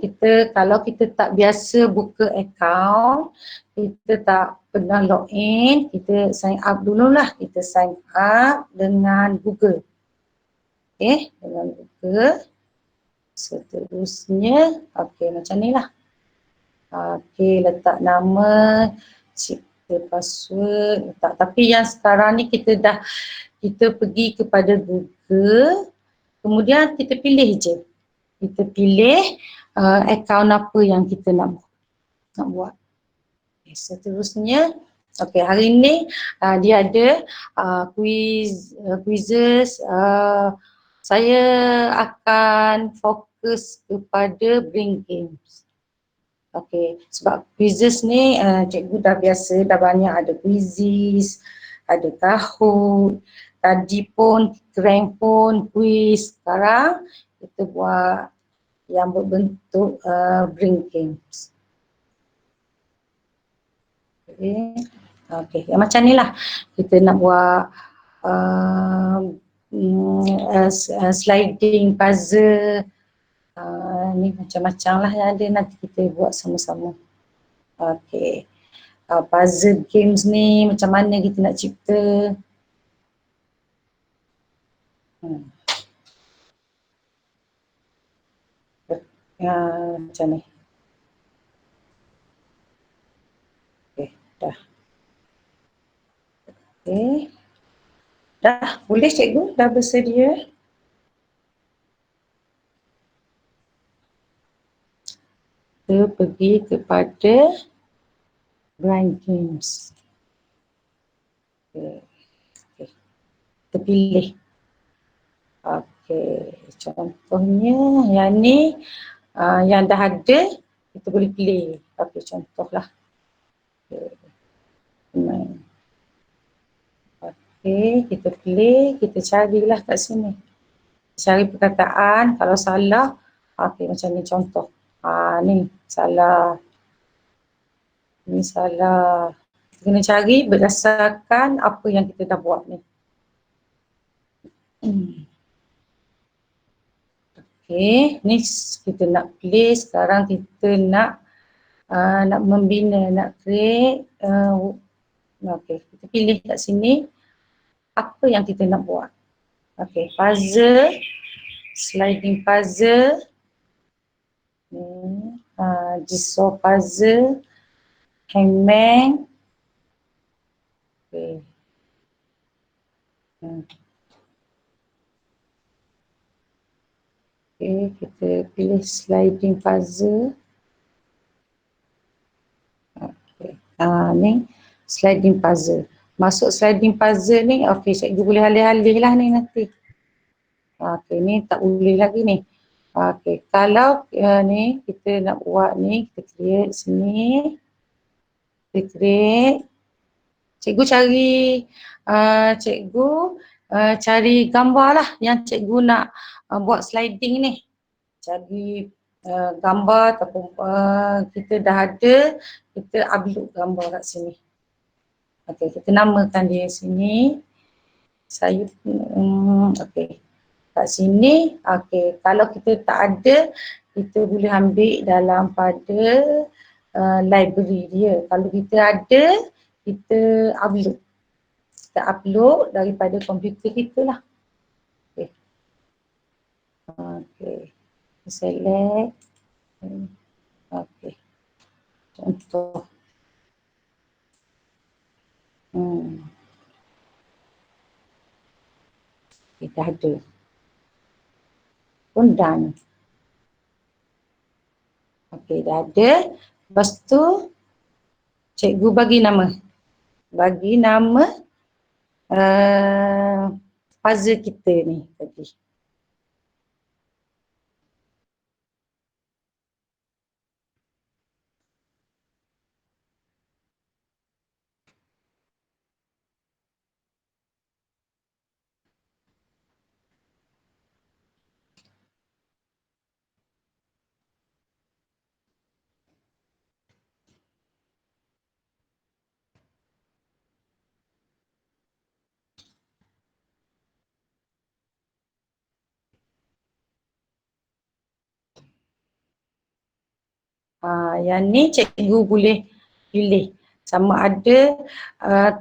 kalau kita tak biasa buka account, kita tak pernah login, kita sign up dululah. Kita sign up dengan Google. Okay, dengan Google. Seterusnya, macam ni lah. Letak nama, cipta password, letak. Tapi yang sekarang ni kita pergi kepada Google, kemudian kita pilih je. Kita pilih akaun apa yang kita nak buat. Seterusnya, hari ni dia ada quizzes. Saya akan fokus kepada Brain Games. Sebab quizzes ni cikgu dah biasa, dah banyak ada quizzes, ada Kahoot, tadi pun Crank pun quiz. Sekarang kita buat yang berbentuk Brain Games. Yang macam ni lah, kita nak buat sliding puzzle. Ni macam-macam lah yang ada, nanti kita buat sama-sama. Puzzle games ni macam mana kita nak cipta. Macam ni. Dah. Dah, boleh cikgu? Dah bersedia? Kita pergi kepada Brain Games. Kita pilih. Contohnya yang ni, yang dah ada, kita boleh pilih. Contohlah. Kita pilih, kita carilah kat sini. Cari perkataan, kalau salah, macam ni contoh. Ni salah. Ni salah. Kita kena cari berdasarkan apa yang kita dah buat ni. Ni kita nak play, sekarang kita nak membina, nak create. Kita pilih kat sini apa yang kita nak buat. Puzzle, sliding puzzle, jigsaw puzzle, hangman. Kita pilih sliding puzzle. Ni sliding puzzle. Masuk sliding puzzle ni, cikgu boleh alih-alih lah ni nanti. Ni tak boleh lagi ni. Kalau ni kita nak buat ni, kita create sini. Kita create. Cikgu cari gambar lah yang cikgu nak buat sliding ni. Cari gambar ataupun kita dah ada, kita upload gambar kat sini. Kita namakan dia sini. Kat sini, kalau kita tak ada, kita boleh ambil dalam pada library dia. Kalau kita ada, kita upload. Kita upload daripada komputer kita lah. Okey. Select. Okey. Contoh. Kita ada. Pun done. Okey, dah ada. Lepas tu, cikgu bagi nama. Bagi nama puzzle kita ni tadi. Yang ni cikgu boleh pilih sama ada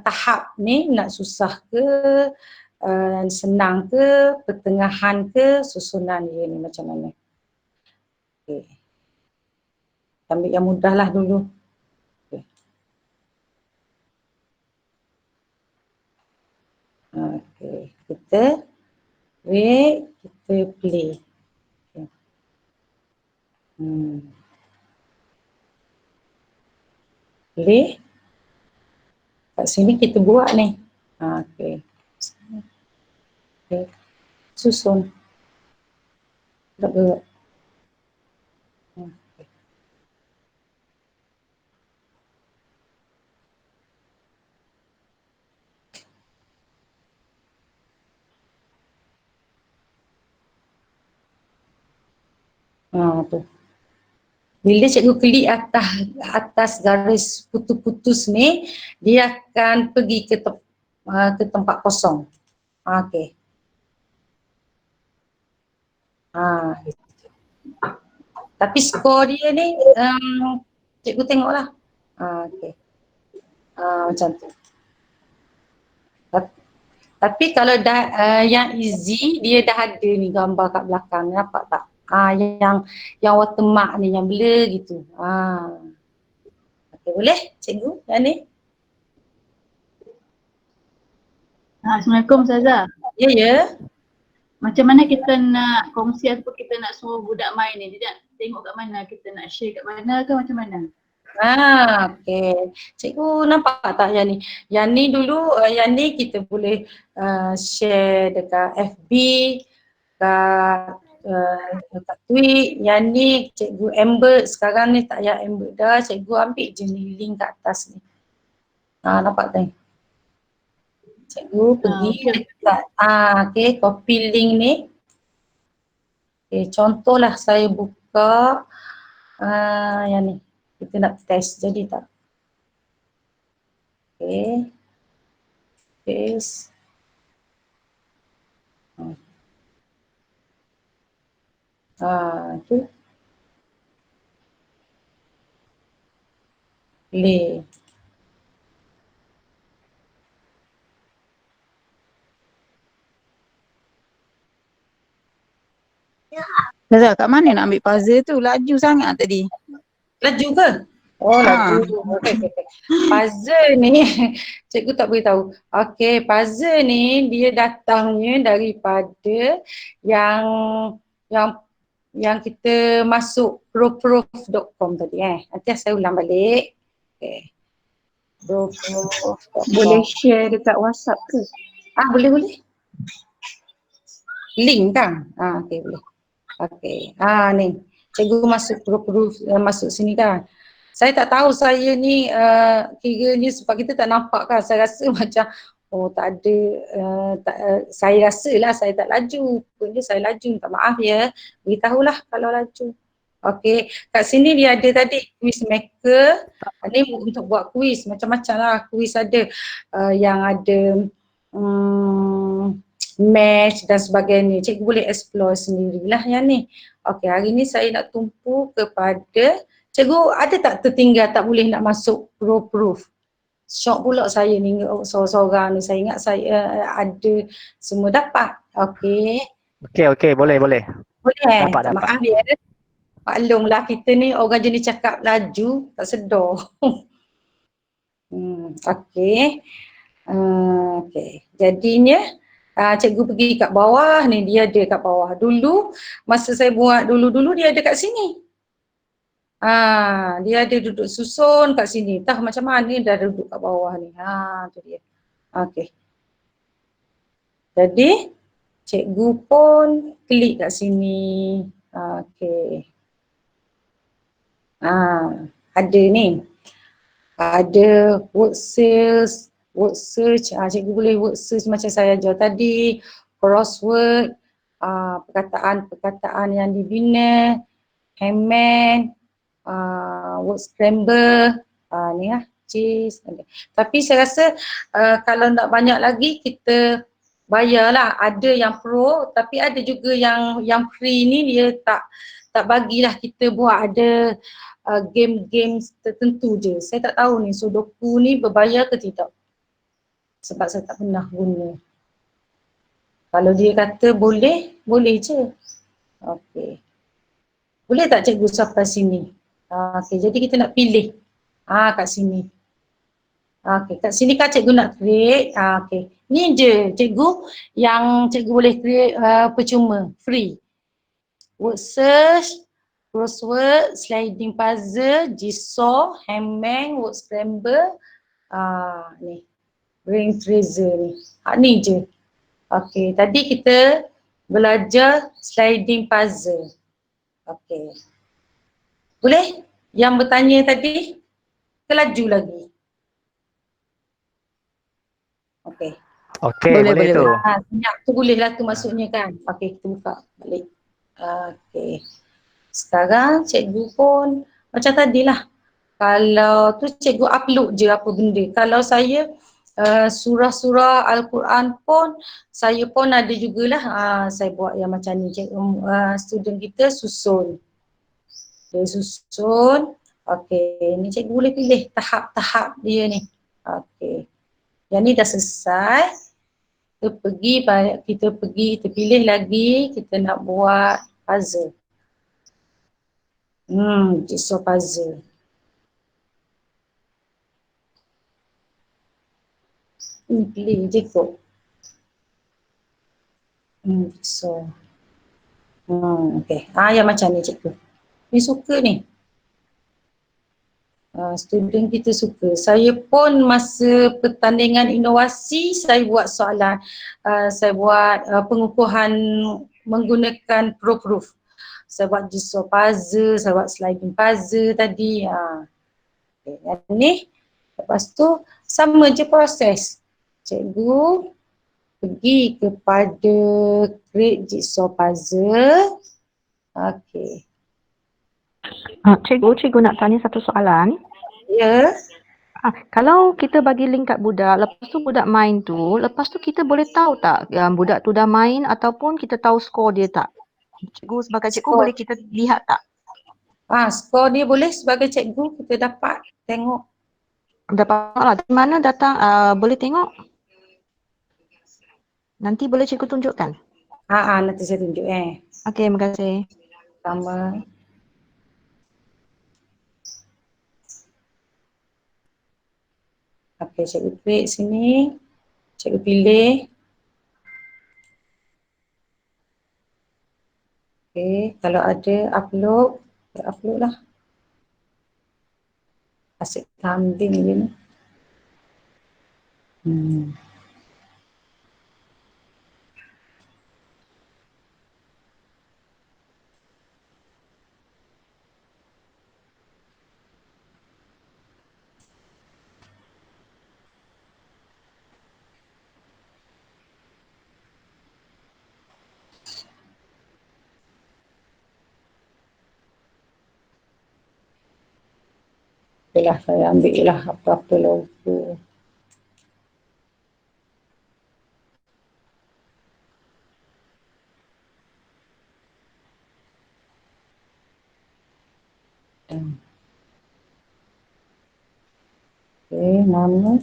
tahap ni nak susah ke, senang ke, pertengahan ke, susunan dia ni macam mana. Okay. Ambil yang mudah lah dulu. Okay. Okay. Kita break, kita play. Okay. Play. Kat sini kita buat ni. Okay. Okay. Susun. Tak gerak. Okay. Tu. Bila cikgu klik atas garis putus-putus ni, dia akan pergi ke tempat kosong. Okey. Tapi skor dia ni cikgu tengoklah. Okey. Macam tu. Tapi kalau dah yang easy, dia dah ada ni gambar kat belakang. Nampak tak? Yang watermark ni, yang blur gitu. Okay, boleh cikgu yang ni? Assalamualaikum Ustazah. Ya. Macam mana kita nak kongsi ataupun kita nak suruh budak main ni? Dia nak tengok kat mana, kita nak share kat mana ke macam mana? Okey. Cikgu nampak tak yang ni? Yang ni dulu, yang ni kita boleh share dekat FB, dekat tweet. Yang ni cikgu embed, sekarang ni tak payah embed dah, cikgu ambil je ni link kat atas ni. Nampak tak? Cikgu pergi dekat, okay, copy link ni. Okay, contohlah saya buka yang ni. Kita nak test, jadi tak? Okay. Paste. Tu. Play. Ustazah, kat mana nak ambil puzzle tu? Laju sangat tadi. Laju ke? Oh, laju. Okay. Puzzle ni, cikgu tak beritahu. Okay, puzzle ni dia datangnya daripada yang kita masuk proprof.com tadi Nanti saya ulang balik. Okay. proprof.com. Boleh share dekat WhatsApp ke? Boleh. Link kan? Okay, boleh. Okay. Ni. Cikgu masuk proprof, masuk sini kan. Saya tak tahu saya ni kiranya sebab kita tak nampak kan. Saya rasa macam tak ada, saya rasalah saya tak laju. Rupanya saya laju, minta maaf ya. Beritahulah kalau laju. Okey, kat sini dia ada tadi quiz maker. Ni untuk buat quiz, macam-macam lah quiz ada. Yang ada match dan sebagainya. Cikgu boleh explore sendirilah yang ni. Okey, hari ni saya nak tumpu kepada cikgu, ada tak tertinggal tak boleh nak masuk proproof? Syok pula saya ni seorang-seorang ni. Saya ingat saya ada semua dapat. Okey. Okey, boleh. Boleh. Dapat, Tak dapat. maaf ya. Maklumlah kita ni orang jenis cakap laju, tak sedar. Okey. Okey. Jadinya cikgu pergi kat bawah ni, dia ada kat bawah. Dulu masa saya buat dulu-dulu dia ada kat sini. Dia ada duduk susun kat sini. Entah macam mana dah duduk kat bawah ni. Tu dia. Okey. Jadi cikgu pun klik kat sini. Okey. Ada ni. Ada word sales, word search. Cikgu boleh word search macam saya ajar tadi. Crossword, perkataan yang dibina, hangman, word scramble, ni lah, cheese. Tapi saya rasa kalau nak banyak lagi kita bayarlah. Ada yang pro tapi ada juga yang free ni dia tak bagilah kita buat. Ada game-game tertentu je. Saya tak tahu ni Sudoku ni berbayar ke tidak. Sebab saya tak pernah guna. Kalau dia kata boleh, boleh je. Okey. Boleh tak cikgu sampai sini? Okey, jadi kita nak pilih. Kat sini. Okey, kat sini kan cikgu nak create. Okey. Ni je cikgu yang cikgu boleh create percuma, free. Word search, crossword, sliding puzzle, jigsaw, hangman, word scramble, ni, brain tracer ni. Ni je. Okey, tadi kita belajar sliding puzzle. Okey. Boleh? Yang bertanya tadi, kelaju lagi. Okey. Okey, Boleh, boleh boleh, tu. Senyap tu boleh lah tu maksudnya kan. Okey, kita buka balik. Okey. Sekarang cikgu pun macam tadilah. Kalau tu cikgu upload je apa benda. Kalau saya surah-surah Al-Quran pun saya pun ada jugalah saya buat yang macam ni. Student kita susun. Dia susun. Okey, ni cikgu boleh pilih tahap-tahap dia ni. Okey. Yang ni dah selesai. Kita pilih lagi, kita nak buat puzzle. Jigsaw puzzle. Pilih je kot. Jigsaw. Okey. Yang macam ni cikgu. Ni suka ni. Student kita suka. Saya pun masa pertandingan inovasi saya buat soalan. Saya buat pengukuhan menggunakan proof. Saya buat jigsaw puzzle, saya buat sliding puzzle tadi. Okay. Yang ni lepas tu sama je proses. Cikgu pergi kepada create jigsaw puzzle. Okey. Cikgu nak tanya satu soalan. Ya. Kalau kita bagi link kat budak, lepas tu budak main tu, lepas tu kita boleh tahu tak budak tu dah main ataupun kita tahu skor dia tak? Cikgu sebagai cikgu boleh kita lihat tak? Skor dia boleh sebagai cikgu kita dapat tengok. Dapat lah. Di mana datang boleh tengok? Nanti boleh cikgu tunjukkan? Nanti saya tunjuk Okey, terima kasih. Sama. Okey, cikgu klik sini. Cikgu pilih. Okey, kalau ada upload, upload lah. Asyik thumbing je ni. Okeylah, saya ambil lah apa-apa logo. Okey, nama.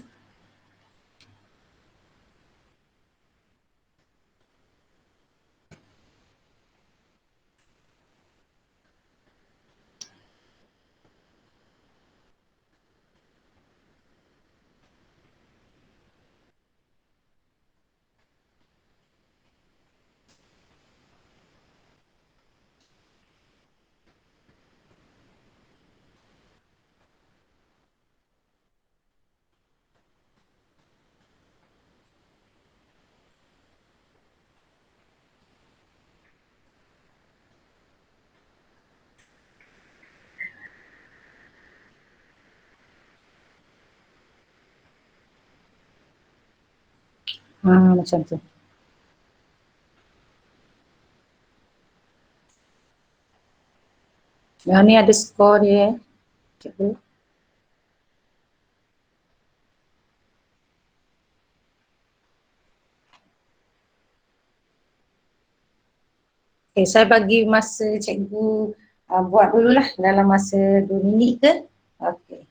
Macam tu. Yang ni ada skor dia. Cikgu. Okay, saya bagi masa cikgu buat dululah dalam masa 2 minit ke. Okey.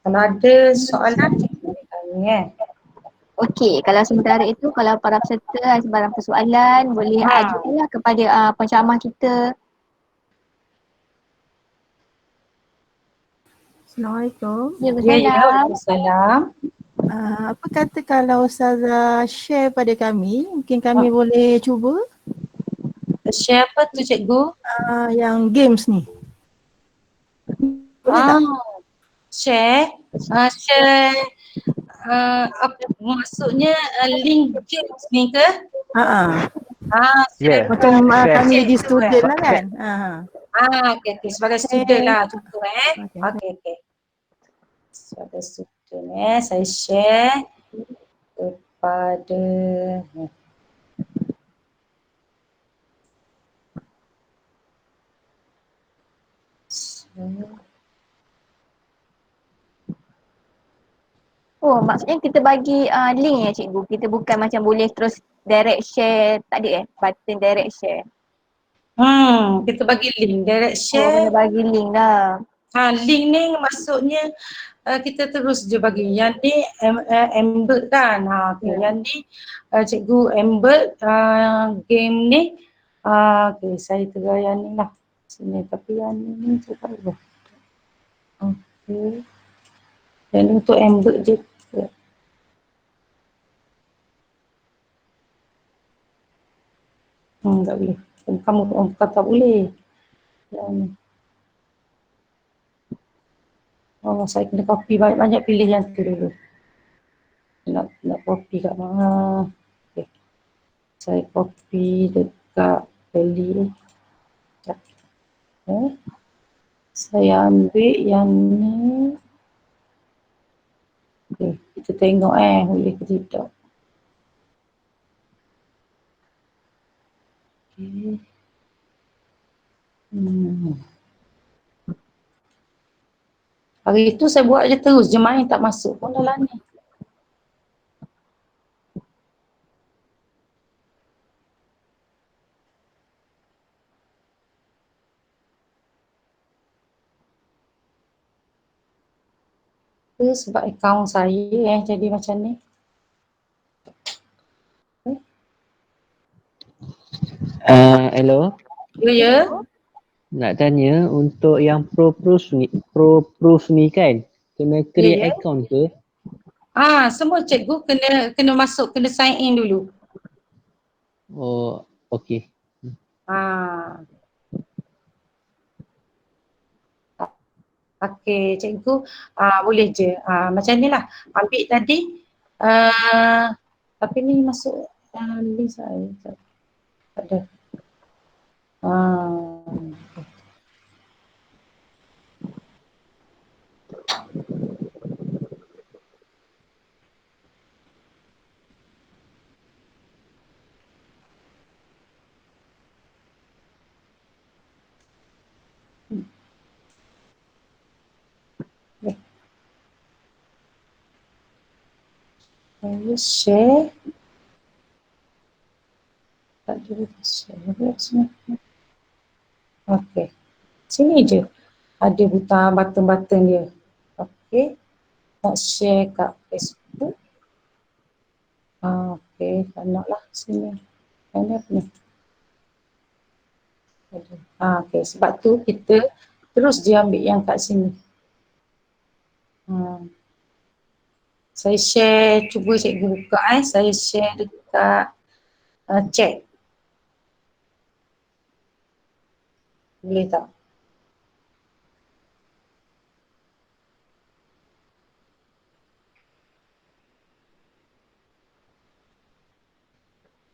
Kalau ada soalan, cikgu boleh tanya. Okey, kalau sementara itu kalau para peserta ada sebarang persoalan boleh ajukanlah kepada penceramah kita. Assalamualaikum. Ya, Waalaikumsalam. Waalaikumsalam. Apa kata kalau Ustazah share pada kami, mungkin kami boleh cuba Share apa tu cikgu? yang games ni. Boleh tak? Share. Share. Maksudnya link games ni ke? Yeah. Macam Share. kami jadi Share. student lah kan? Okey. Sebagai student lah contoh Okey. Sebagai student saya share kepada Oh, maksudnya kita bagi link ya cikgu. Kita bukan macam boleh terus direct share, tak ada button direct share. Kita bagi link direct Oh, share. kena bagi link dah. Link ni maksudnya kita terus je bagi. Yang ni embed kan. Yang ni cikgu embed game ni. Okey, saya try yang ni lah. Sini tapi yang ni cakap dulu. Okey. Yang ni untuk embed je. Tak boleh. Kamu kata boleh. Yang ni. Saya kena copy banyak-banyak pilih yang tu dulu. Nak copy kat mana. Okay. Saya copy dekat beli. Saya ambil yang ni. Okay. Kita tengok boleh ke tidak. Okay. Hari tu saya buat je terus je main tak masuk pun dalam ni. Sebab akaun saya jadi macam ni. Hello. Ya. Nak tanya untuk yang pro-proof ni kan, kena create account ke? Semua cikgu kena masuk, kena sign in dulu. Oh, okey. Okey, cikgu boleh je. Macam ni lah. Ambil tadi. Tapi ni masuk list saya. Tak ada. Saya share. Tak ada share. Okey. Sini je. Ada button dia. Okey. Nak share kat Facebook. Okey. Tak nak lah sini. Ini apa ni? Okey. Sebab tu kita terus je ambil yang kat sini. Saya share, cuba cikgu buka saya share dekat chat. Boleh tak?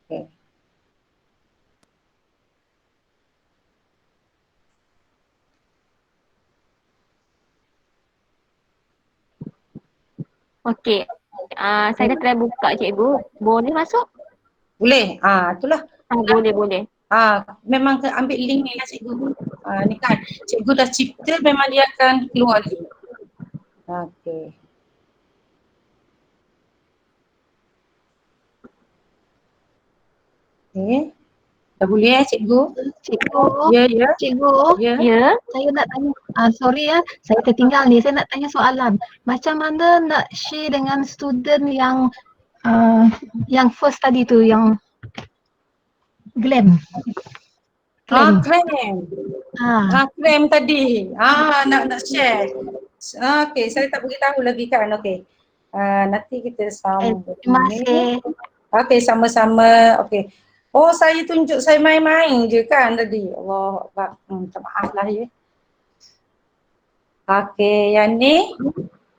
Okay. Okey. Saya dah try buka cikgu. Boleh masuk? Boleh? Itulah. Boleh. Memang ambil link ni lah cikgu. Ni kan, cikgu dah cipta, memang dia akan keluar link. Okey. Okay. Dah boleh cikgu? Cikgu, Ya. cikgu, Ya. saya nak tanya, sorry saya tertinggal ni, saya nak tanya soalan. Macam mana nak share dengan student yang first tadi tu, yang Glam? Krem. Krem tadi. Nak share. Okey, saya tak beritahu lagi kan. Okey. Nanti kita sambung. Terima kasih. Okey, sama-sama. Okey. Oh, saya tunjuk saya main-main je kan tadi. Allah Akbar. Minta maaf lah ya. Okey, yang ni.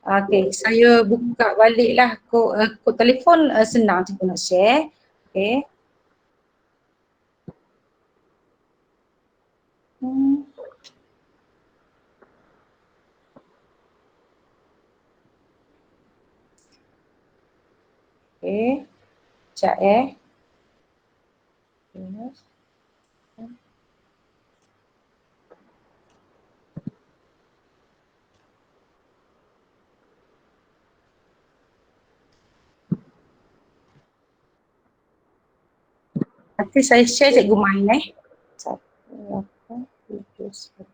Okey, saya buka balik lah kod telefon, senang cikgu nak share. Okey. Okey. Sekejap nanti saya share cikgu main 1, 8, 7, 9.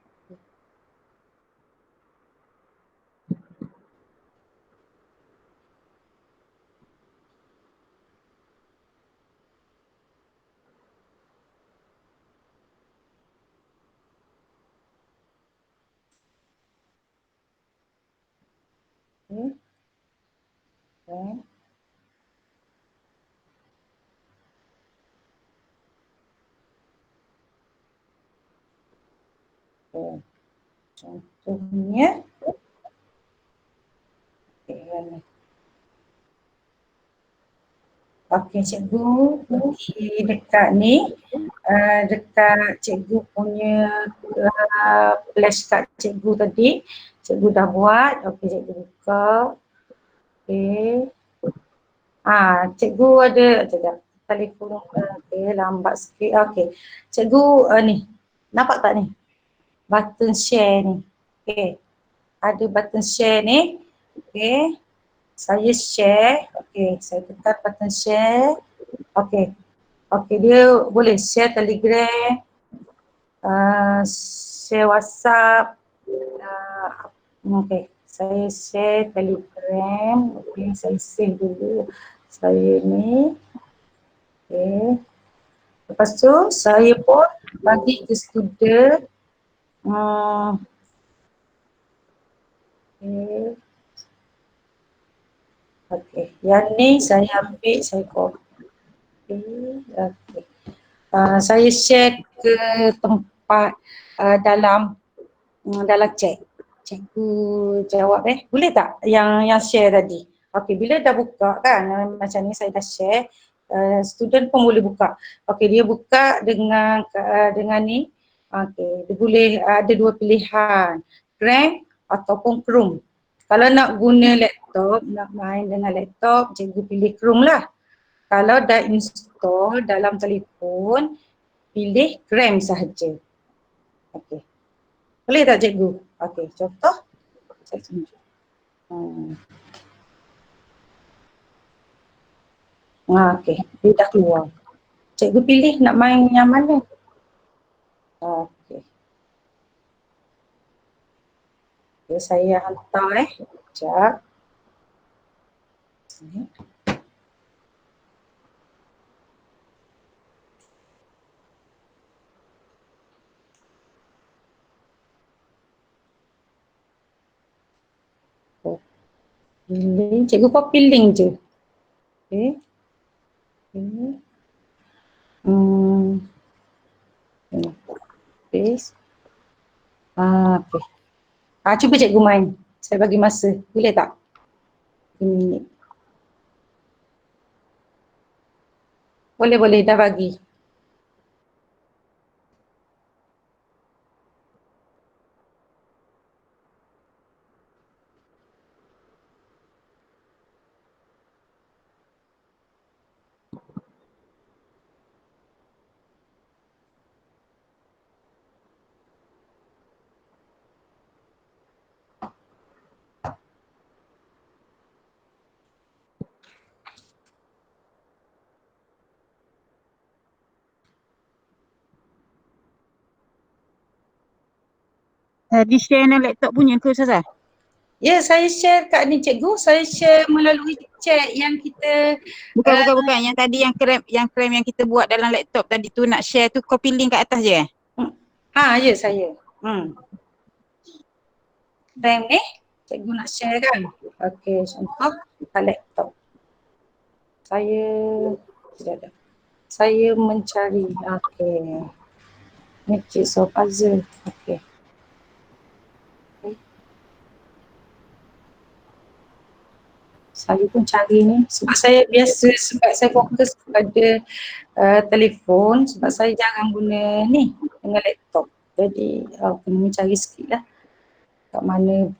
Okay. Contohnya okey cikgu pergi dekat ni, dekat cikgu punya flashcard cikgu tadi, cikgu dah buat. Okey, cikgu buka. Okey. Cikgu ada telefon. Okey, lambat sikit. Okey. Cikgu ni, nampak tak ni? Button share ni. Okey. Ada button share ni. Okey. Saya share. Okey, saya tekan button share. Okey. Okey, dia boleh share Telegram, share WhatsApp. Okey, saya share Telegram. Okey, saya save dulu. Saya ni. Okey. Lepas tu saya pun bagi ke student. Okey. Okey, yang ni saya ambil, saya copy. Okey. Saya share ke tempat dalam chat. Cikgu jawab boleh tak yang share tadi? Okey, bila dah buka kan macam ni saya dah share, student pun boleh buka. Okey, dia buka dengan ni. Okey, dia boleh ada dua pilihan, Chrome ataupun Chrome. Kalau nak guna laptop, nak main dengan laptop, cikgu pilih Chrome lah. Kalau dah install dalam telefon, pilih Chrome sahaja. Okey. Boleh tak cikgu? Okey, contoh. Saya tunjuk. Okey, dia dah keluar. Cikgu pilih nak main yang mana? Okey. Okay, saya hantar sekejap. Cikgu copy link je. Okey. Paste. Okey. Cuba cikgu main. Saya bagi masa. Boleh tak? 1 minit. Boleh, dah bagi. Di share dengan laptop punya ke Ustazah? Ya, saya share kat ni cikgu. Saya share melalui chat yang kita Bukan. Yang tadi yang krem yang kita buat dalam laptop tadi tu nak share tu copy link kat atas je. ya saya. Krem ni cikgu nak share kan. Okey, contoh kat laptop. Saya mencari. Okey. Ni jigsaw puzzle. Okey. Saya pun cari ni sebab saya fokus pada telefon sebab saya jarang guna ni dengan laptop. Jadi kena mencari sikit lah kat mana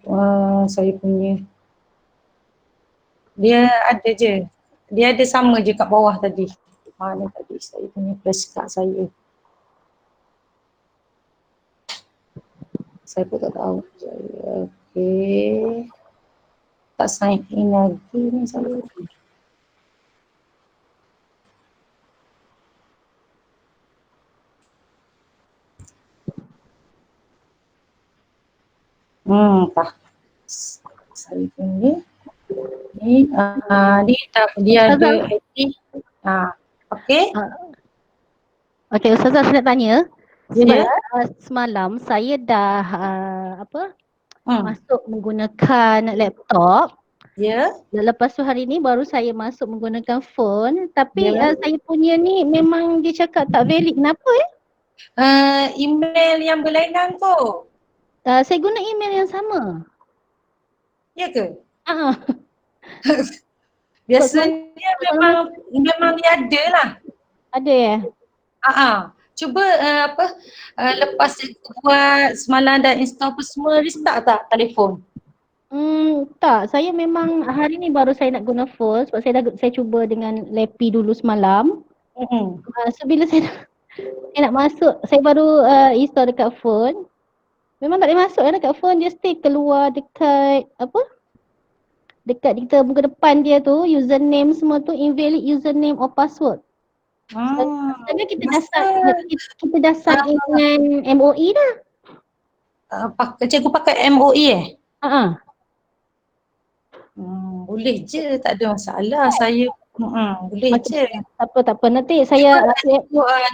saya punya. Dia ada sama je kat bawah tadi. Mana tadi saya punya flashcard saya. Saya pun tak tahu. Okey. Tak sign in lagi ni saya. Tak. Saya punya. Ni dia ada ID. Okey. Okey, Ustazah saya nak tanya. Semalam saya dah masuk menggunakan laptop. Ya. Lepas tu hari ni baru saya masuk menggunakan phone. Tapi saya punya ni memang dia cakap tak valid. Kenapa Email yang berlainan tu. Saya guna email yang sama. Ya ke? Biasanya memang dia ada lah. Ada ya? Cuba lepas buat semalam dah install apa semua, restart tak telefon? Tak, saya memang hari ni baru saya nak guna phone sebab saya cuba dengan Lepi dulu semalam. So bila saya nak masuk, saya baru install dekat phone. Memang tak boleh masuk dekat phone, dia stay keluar dekat dekat kita muka depan dia tu, username semua tu invalid username or password. Sebenarnya kita dah sign dengan MOE dah. Cikgu pakai MOE boleh je, tak ada masalah. Saya boleh je. Tak apa. Nanti saya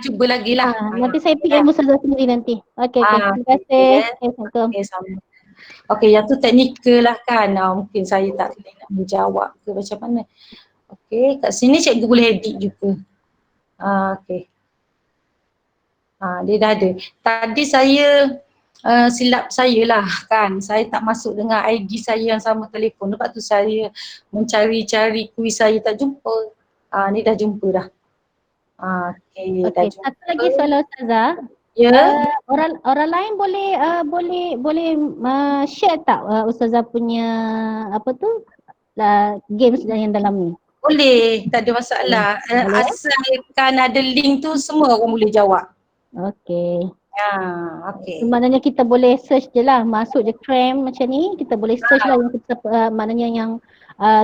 cuba lagi lah. Nanti saya PM Ustazah sendiri nanti. Okey. Terima kasih. Assalamualaikum. Okey, yang tu teknikal lah kan. Mungkin saya tak boleh nak menjawab ke macam mana. Okey, kat sini cikgu boleh edit juga. Okey. Dia dah ada. Tadi saya silap saya lah kan. Saya tak masuk dengan ID saya yang sama telefon. Lepas tu saya mencari-cari kuis saya tak jumpa. Ni dah jumpa dah. Okey, dah jumpa. Satu lagi soalan Ustazah. Ya. Orang lain boleh share tak Ustazah punya games yang dalam ni? Boleh, tak ada masalah. Asalkan ada link tu semua orang boleh jawab. Okey. Okey. Maknanya kita boleh search je lah, masuk je Cram macam ni, kita boleh search lah yang kita, maknanya yang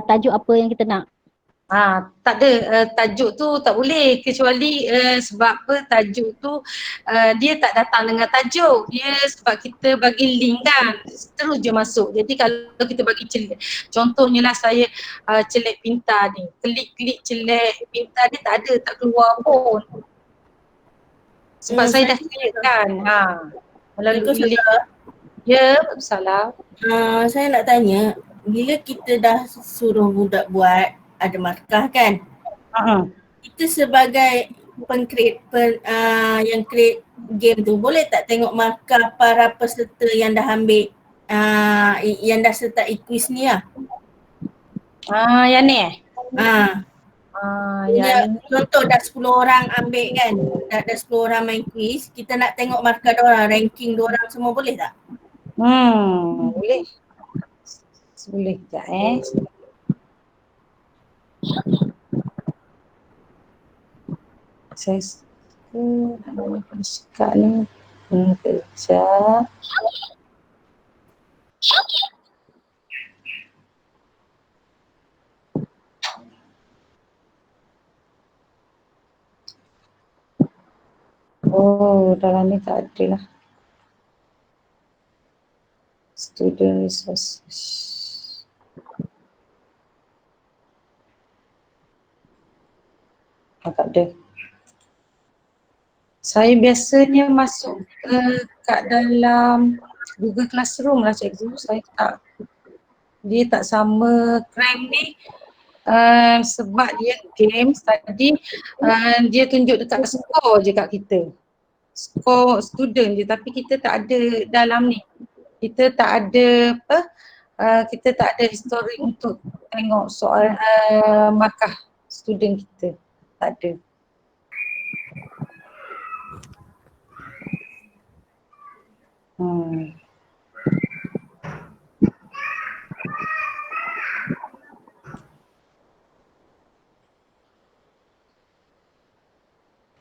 tajuk apa yang kita nak. Tak ada, tajuk tu tak boleh kecuali sebab apa tajuk tu dia tak datang dengan tajuk. Dia sebab kita bagi link kan, terus je masuk. Jadi kalau kita bagi contohnya lah saya celek pintar ni, klik celek pintar dia tak ada, tak keluar pun. Sebab saya dah clear kan. Melalui link. Ya, salah. Saya nak tanya, bila kita dah suruh budak buat ada markah kan? Kita sebagai yang create game tu boleh tak tengok markah para peserta yang dah ambil yang dah sertai kuis ni lah? Yang ni Punya contoh dah 10 orang ambil kan, dah 10 orang main quiz, kita nak tengok markah diorang, ranking diorang semua boleh tak? Boleh. Boleh sekejap Saya suka nak cakap ni. Kejap. Oh, dalam ni tak ada lah. Student resources. Tak ada. Saya biasanya masuk kat dalam Google Classroom lah cikgu. Dia tak sama Cram ni sebab dia games tadi dia tunjuk dekat skor je kat kita. Skor student je tapi kita tak ada dalam ni. Kita tak ada kita tak ada history untuk tengok soal markah student kita. Tak ada.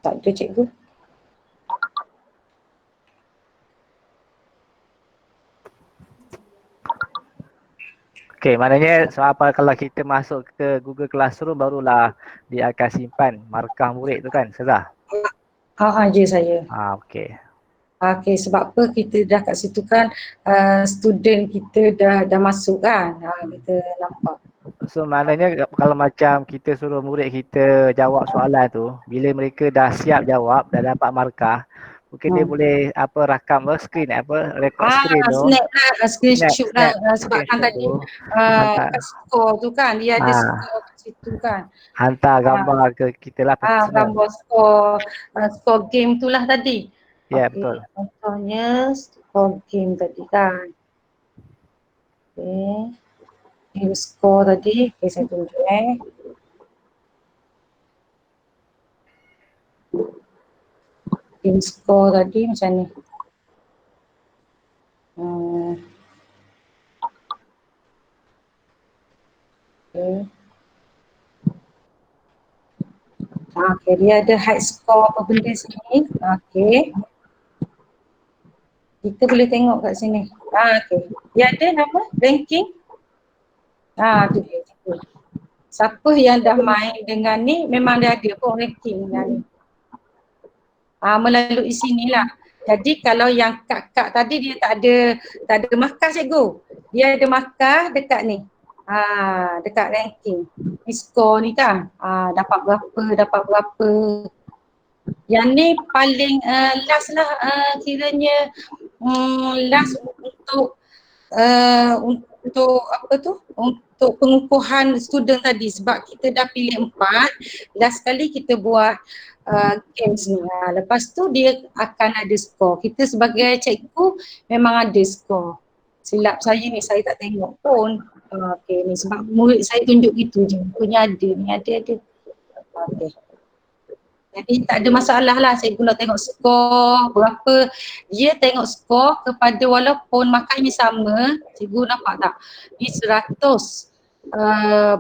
Tak ada cikgu. Okey, maknanya apa kalau kita masuk ke Google Classroom barulah dia akan simpan markah murid tu kan, Ustazah? Je saya. Okey. Okey, sebab apa kita dah kat situ kan student kita dah masuk kan. Kita nampak. So maknanya kalau macam kita suruh murid kita jawab soalan tu, bila mereka dah siap jawab, dah dapat markah, mungkin dia boleh rakam screen record screen tu. Screenshot lah sebab kan tadi kat skor tu kan, dia ada skor kat situ kan. Hantar gambar ke kita lah. Gambar skor game tu lah tadi. Ya, betul. Contohnya skor game tadi kan. Okey. Game skor tadi, saya tunjuk game skor tadi macam ni. Okey, dia ada high score apa benda sini. Okey. Kita boleh tengok kat sini. Okey. Dia ada nama ranking. Tu dia. Siapa yang dah main dengan ni memang dia ada pun ranking dengan ni. Melalui sinilah. Jadi kalau yang kak tadi dia tak ada markah cikgu. Dia ada markah dekat ni. Dekat ranking. Ni skor ni kan. Dapat berapa. Yang ni paling last lah kiranya last untuk apa tu? Untuk pengukuhan student tadi sebab kita dah pilih 4, last kali kita buat games ni. Lepas tu dia akan ada skor. Kita sebagai cikgu memang ada skor. Silap saya ni, saya tak tengok pun. Okey ni sebab murid saya tunjuk gitu je. Punya ada ni, ada. Okey. Jadi tak ada masalah lah cikgu nak tengok skor berapa. Dia tengok skor kepada walaupun markahnya sama, cikgu nampak tak? Ni 100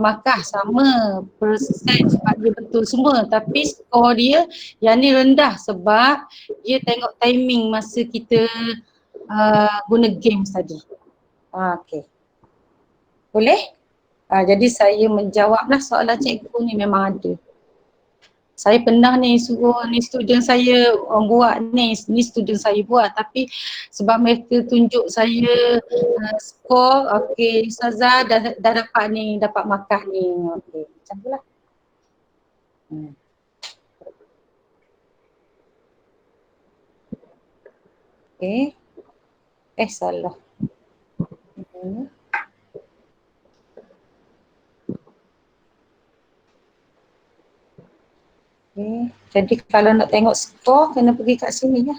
markah sama persen sebab dia betul semua. Tapi skor dia yang ni rendah sebab dia tengok timing masa kita guna games tadi. Okey. Boleh? Jadi saya menjawablah soalan cikgu ni memang ada. Saya pernah ni suruh ni student saya buat ni student saya buat tapi sebab mereka tunjuk saya skor, okey Ustazah dah dapat ni, dapat markah ni. Okey, macam tu lah. Okey. Salah. Okay. Jadi kalau nak tengok skor kena pergi kat sini ya.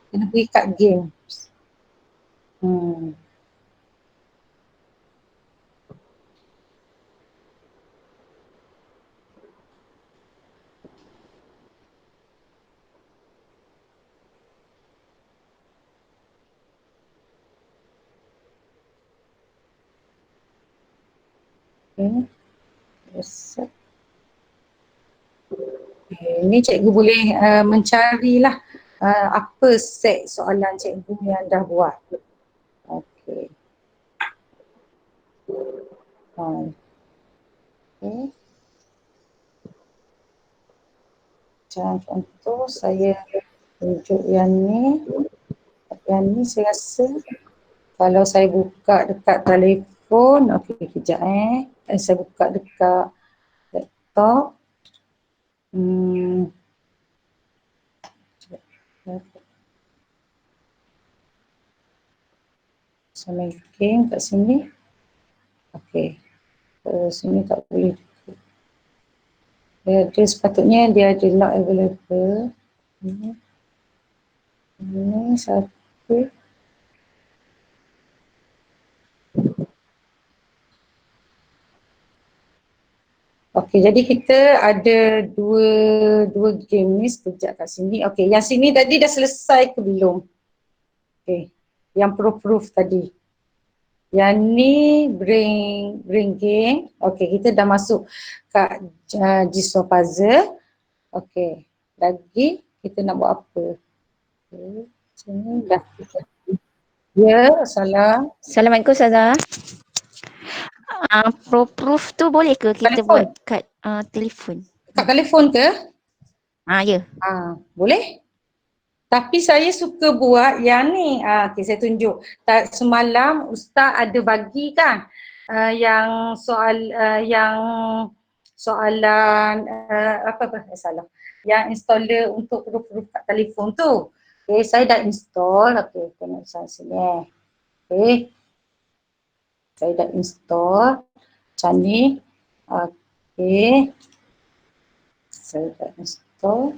Kena pergi kat games. Okay. Set. Okay. Ni cikgu boleh mencarilah apa set soalan cikgu yang dah buat. Okay. Okay. Macam contoh saya tunjuk yang ni. Yang ni saya rasa kalau saya buka dekat telefon, okey kejap saya buka dekat laptop. Saya main game kat sini. Okey. Sini tak boleh. Dia sepatutnya dia ada not available. Ini satu. Okey, jadi kita ada dua game ni sekejap kat sini. Okey, yang sini tadi dah selesai ke belum? Okey, yang proof tadi. Yang ni bring game. Okey, kita dah masuk kat jigsaw puzzle. Okey, lagi kita nak buat apa? Okey, sini dah. Ya, salam. Assalamualaikum Ustazah. Proof tu boleh ke kita Telefon. buat kat telefon? Kat telefon ke? Ya. Boleh. Tapi saya suka buat yang ni. Okay, saya tunjuk. Semalam Ustaz ada bagi kan yang soalan salah. Yang installer untuk proof kat telefon tu. Okay, saya dah install. Okay, tengok saya sini. Okay. Saya dah install. Macam ni. Okay. Saya dah install.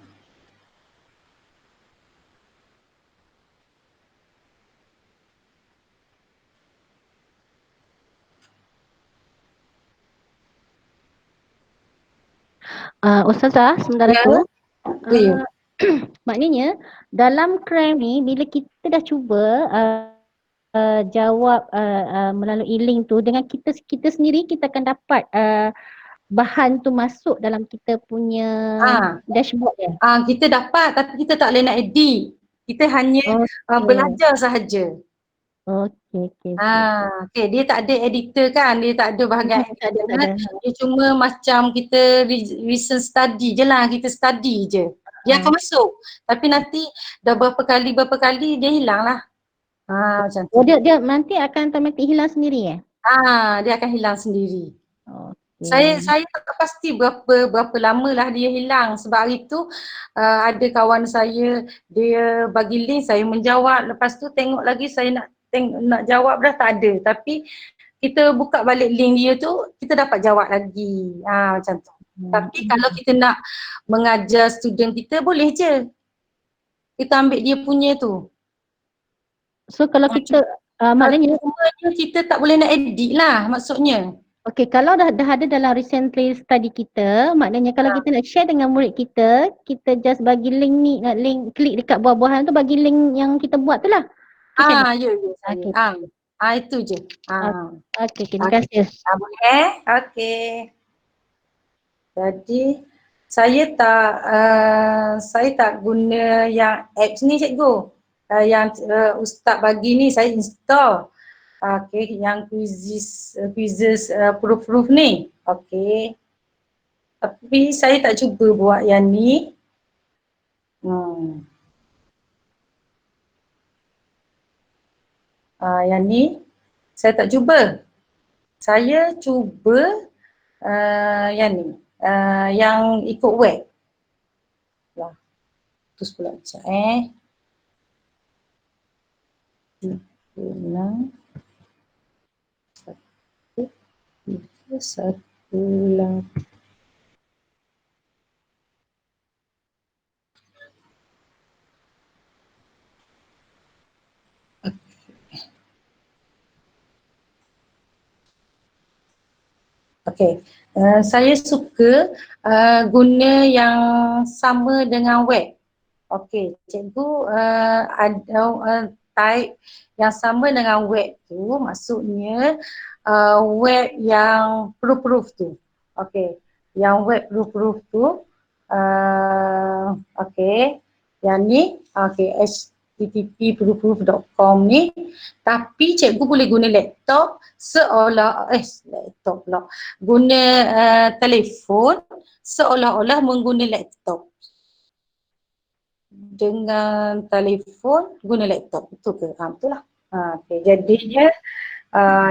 Ustazah, sebentar Ya. tu. Ya. Maknanya dalam cram ni bila kita dah cuba jawab melalui link tu, dengan kita sendiri kita akan dapat bahan tu masuk dalam kita punya dashboard ya. Kita dapat tapi kita tak boleh nak edit. Kita hanya belajar sahaja. Okey. Okay, dia tak ada editor kan, dia tak ada bahagian Tak ada. Dia cuma macam kita recent study je lah, kita study je. Dia akan masuk. Tapi nanti dah berapa kali dia hilang lah. Macam tu. Dia nanti akan automatik hilang sendiri Dia akan hilang sendiri. Saya tak pasti berapa lama lah dia hilang. Sebab hari tu ada kawan saya, dia bagi link, saya menjawab. Lepas tu tengok lagi saya nak jawab dah tak ada. Tapi kita buka balik link dia tu, kita dapat jawab lagi. Macam tu. Tapi kalau kita nak mengajar student kita, boleh je. Kita ambil dia punya tu. So kalau kita maknanya kita tak boleh nak edit lah maksudnya. Okey, kalau dah ada dalam recently study kita, maknanya kalau kita nak share dengan murid kita, kita just bagi link ni, link klik dekat buah-buahan tu, bagi link yang kita buat tu lah. Ya. Itu je. Okey, terima kasih. Boleh? Okey. Jadi saya tak guna yang apps ni cikgu. Yang Ustaz bagi ni saya install. Okey, yang quizzes proof ni. Okey. Tapi saya tak cuba buat yang ni. Yang ni saya tak cuba. Saya cuba yang ni. Yang ikut web. Terus pula macam 6 1 8. Okey, saya suka guna yang sama dengan web. Okey, cikgu ada type yang sama dengan web tu, maksudnya web yang proof tu. Okey, yang web proof tu. Okey, yang ni, okey, http://proof.com ni, tapi cikgu boleh guna laptop laptop pula, guna telefon seolah-olah mengguna laptop. Dengan telefon guna laptop, betul ke? Betul lah. Okey, jadinya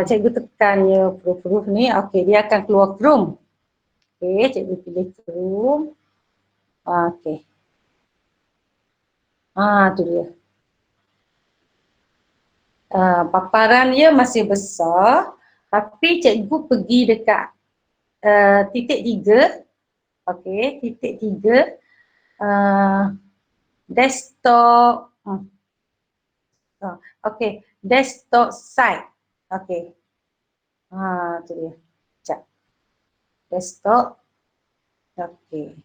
cikgu tekan je proof ni, okey, dia akan keluar Chrome. Okey, cikgu pilih Chrome. Okey. Tu dia. Paparan dia masih besar, tapi cikgu pergi dekat titik 3. Okey, titik 3. Desktop. Okey, desktop site. Okey. Tu dia. Sekejap. Desktop. Okey.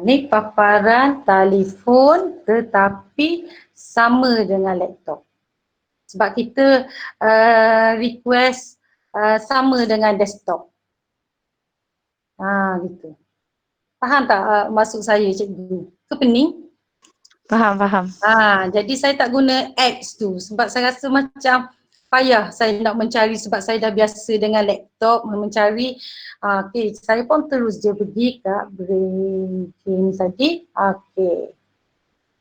Ni paparan telefon tetapi sama dengan laptop. Sebab kita request sama dengan desktop. Gitu. Faham tak maksud saya cikgu? Ke pening? Faham. Jadi saya tak guna apps tu sebab saya rasa macam payah saya nak mencari sebab saya dah biasa dengan laptop mencari. Okey, saya pun terus je pergi kat Brain tadi. Okey.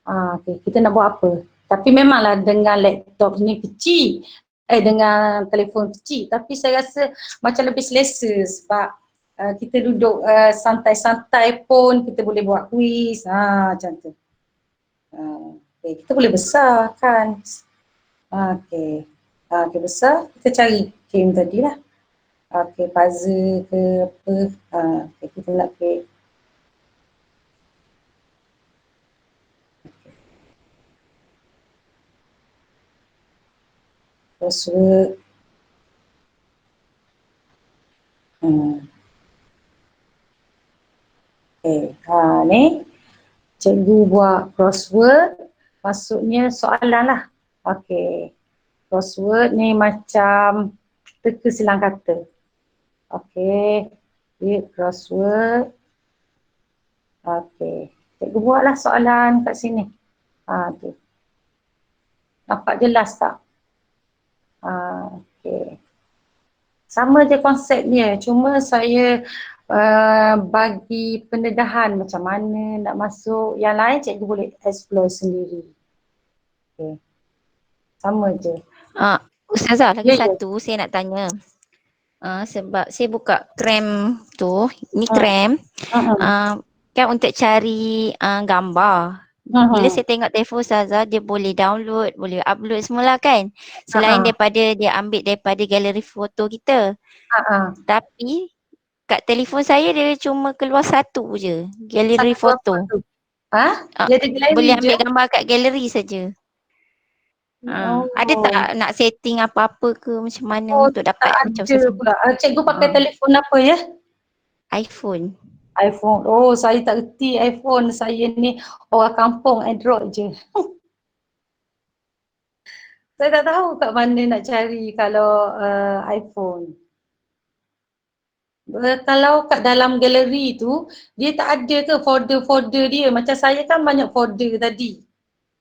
Okey, kita nak buat apa? Tapi memanglah dengan laptop ni kecil, dengan telefon kecil, tapi saya rasa macam lebih selesa sebab kita duduk santai-santai pun kita boleh buat quiz, macam tu. Okay, kita boleh besar kan. Okey. Okey, besar, kita cari game tadi lah. Okey, puzzle ke apa. Okay, kita nak create. Crossword. Okay, ni cikgu buat crossword, maksudnya soalan lah. Okey, crossword ni macam teka silang kata. Okey, create crossword. Okey, cikgu buatlah soalan kat sini. Tu. Nampak jelas tak? Okey. Sama je konsepnya, cuma saya bagi pendedahan macam mana nak masuk. Yang lain cikgu boleh explore sendiri. Okay. Sama je. Ustazah, lagi satu saya nak tanya. Sebab saya buka Cram tu, ni Cram, kan untuk cari gambar. Bila saya tengok telefon Ustazah, dia boleh download, boleh upload semualah kan. Selain daripada dia ambil daripada galeri foto kita. Tapi kat telefon saya dia cuma keluar satu je, galeri foto. Boleh ambil gambar kat galeri saja. Ada tak nak setting apa-apa ke macam mana untuk dapat macam Ustazah? Pula. Cikgu pakai telefon apa ya? iPhone. iPhone. Oh, saya tak reti iPhone. Saya ni orang kampung Android je. Saya tak tahu kat mana nak cari kalau iPhone. Kalau kat dalam galeri tu, dia tak ada ke folder-folder dia. Macam saya kan banyak folder tadi.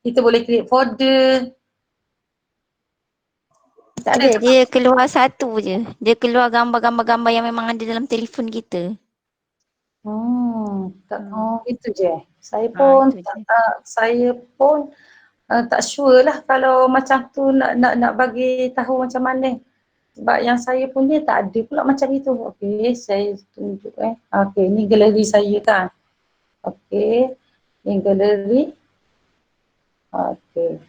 Kita boleh create folder. Tak ada, dia keluar satu je. Dia keluar gambar-gambar yang memang ada dalam telefon kita. Itu je. Saya pun tak sure lah kalau macam tu nak bagi tahu macam mana. Sebab yang saya punya tak ada pula macam itu. Okey, saya tunjuk Okey, ni galeri saya kan. Okey, ni galeri. Okey.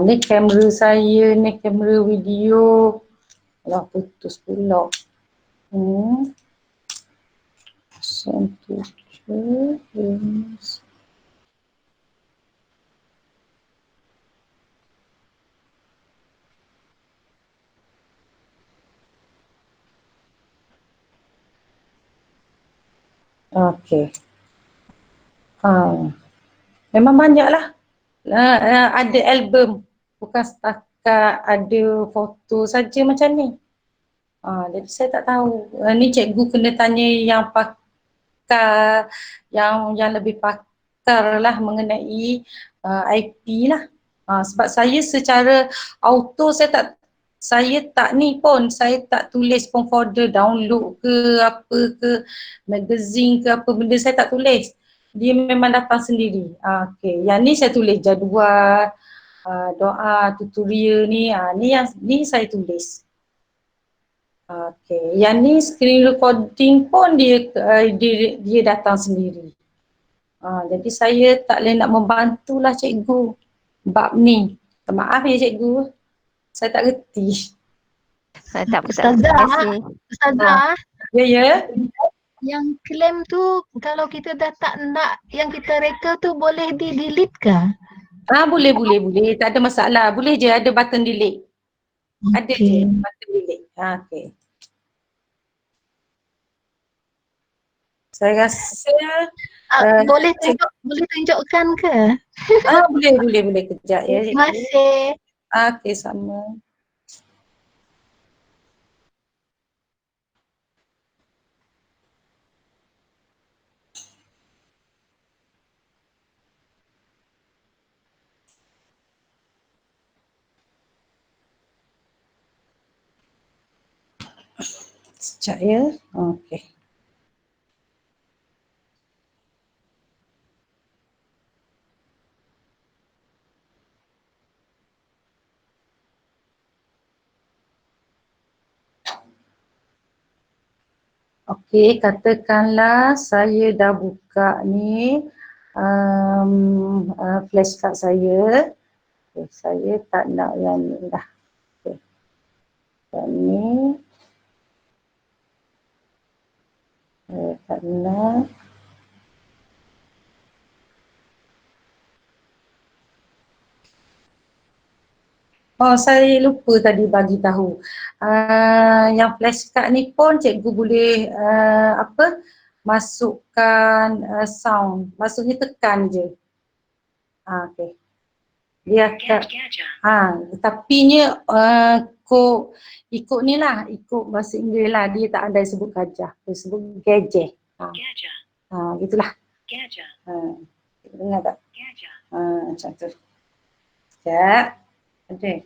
Ni kamera saya, ni kamera video. Alah, putus pula. Okey. Memang banyaklah. Ada album Bukan setakat ada foto saja macam ni. Jadi saya tak tahu. Ni cikgu kena tanya yang pakar, yang lebih pakar lah mengenai IP lah. Sebab saya secara auto saya tak ni pun, saya tak tulis pun folder download ke apa ke, magazine ke apa benda, saya tak tulis. Dia memang datang sendiri. Okay. Yang ni saya tulis jadual, doa, tutorial ni, ni saya tulis. Okay. Yang ni screen recording pun dia datang sendiri. Jadi saya tak boleh nak membantulah cikgu bab ni. Maaf ya cikgu, saya tak reti. Tak apa, Ustazah, Ustazah, Ya. yang klaim tu kalau kita dah tak nak yang kita reka tu boleh di-delete ke? Boleh. Tak ada masalah. Boleh je ada button delete. Ada je button delete. Okay. Saya rasa boleh tunjukkan ke? Boleh kejap ya. Terima kasih. Okey, sama. Sekejap ya. Okey. Okey, katakanlah saya dah buka ni flashcard saya. Okay, saya tak nak yang ni dah. Okay. Yang ni. Saya tak nak. Saya lupa tadi bagi tahu. Yang flashcard ni pun cikgu boleh masukkan sound. Maksudnya tekan je. Okey. Dia akan tapinya ikut ni lah, ikut bahasa Inggeris lah. Dia tak ada sebut gajah, dia sebut gajah. Gitulah. Dengar tak? Macam tu. Sekejap. Okay.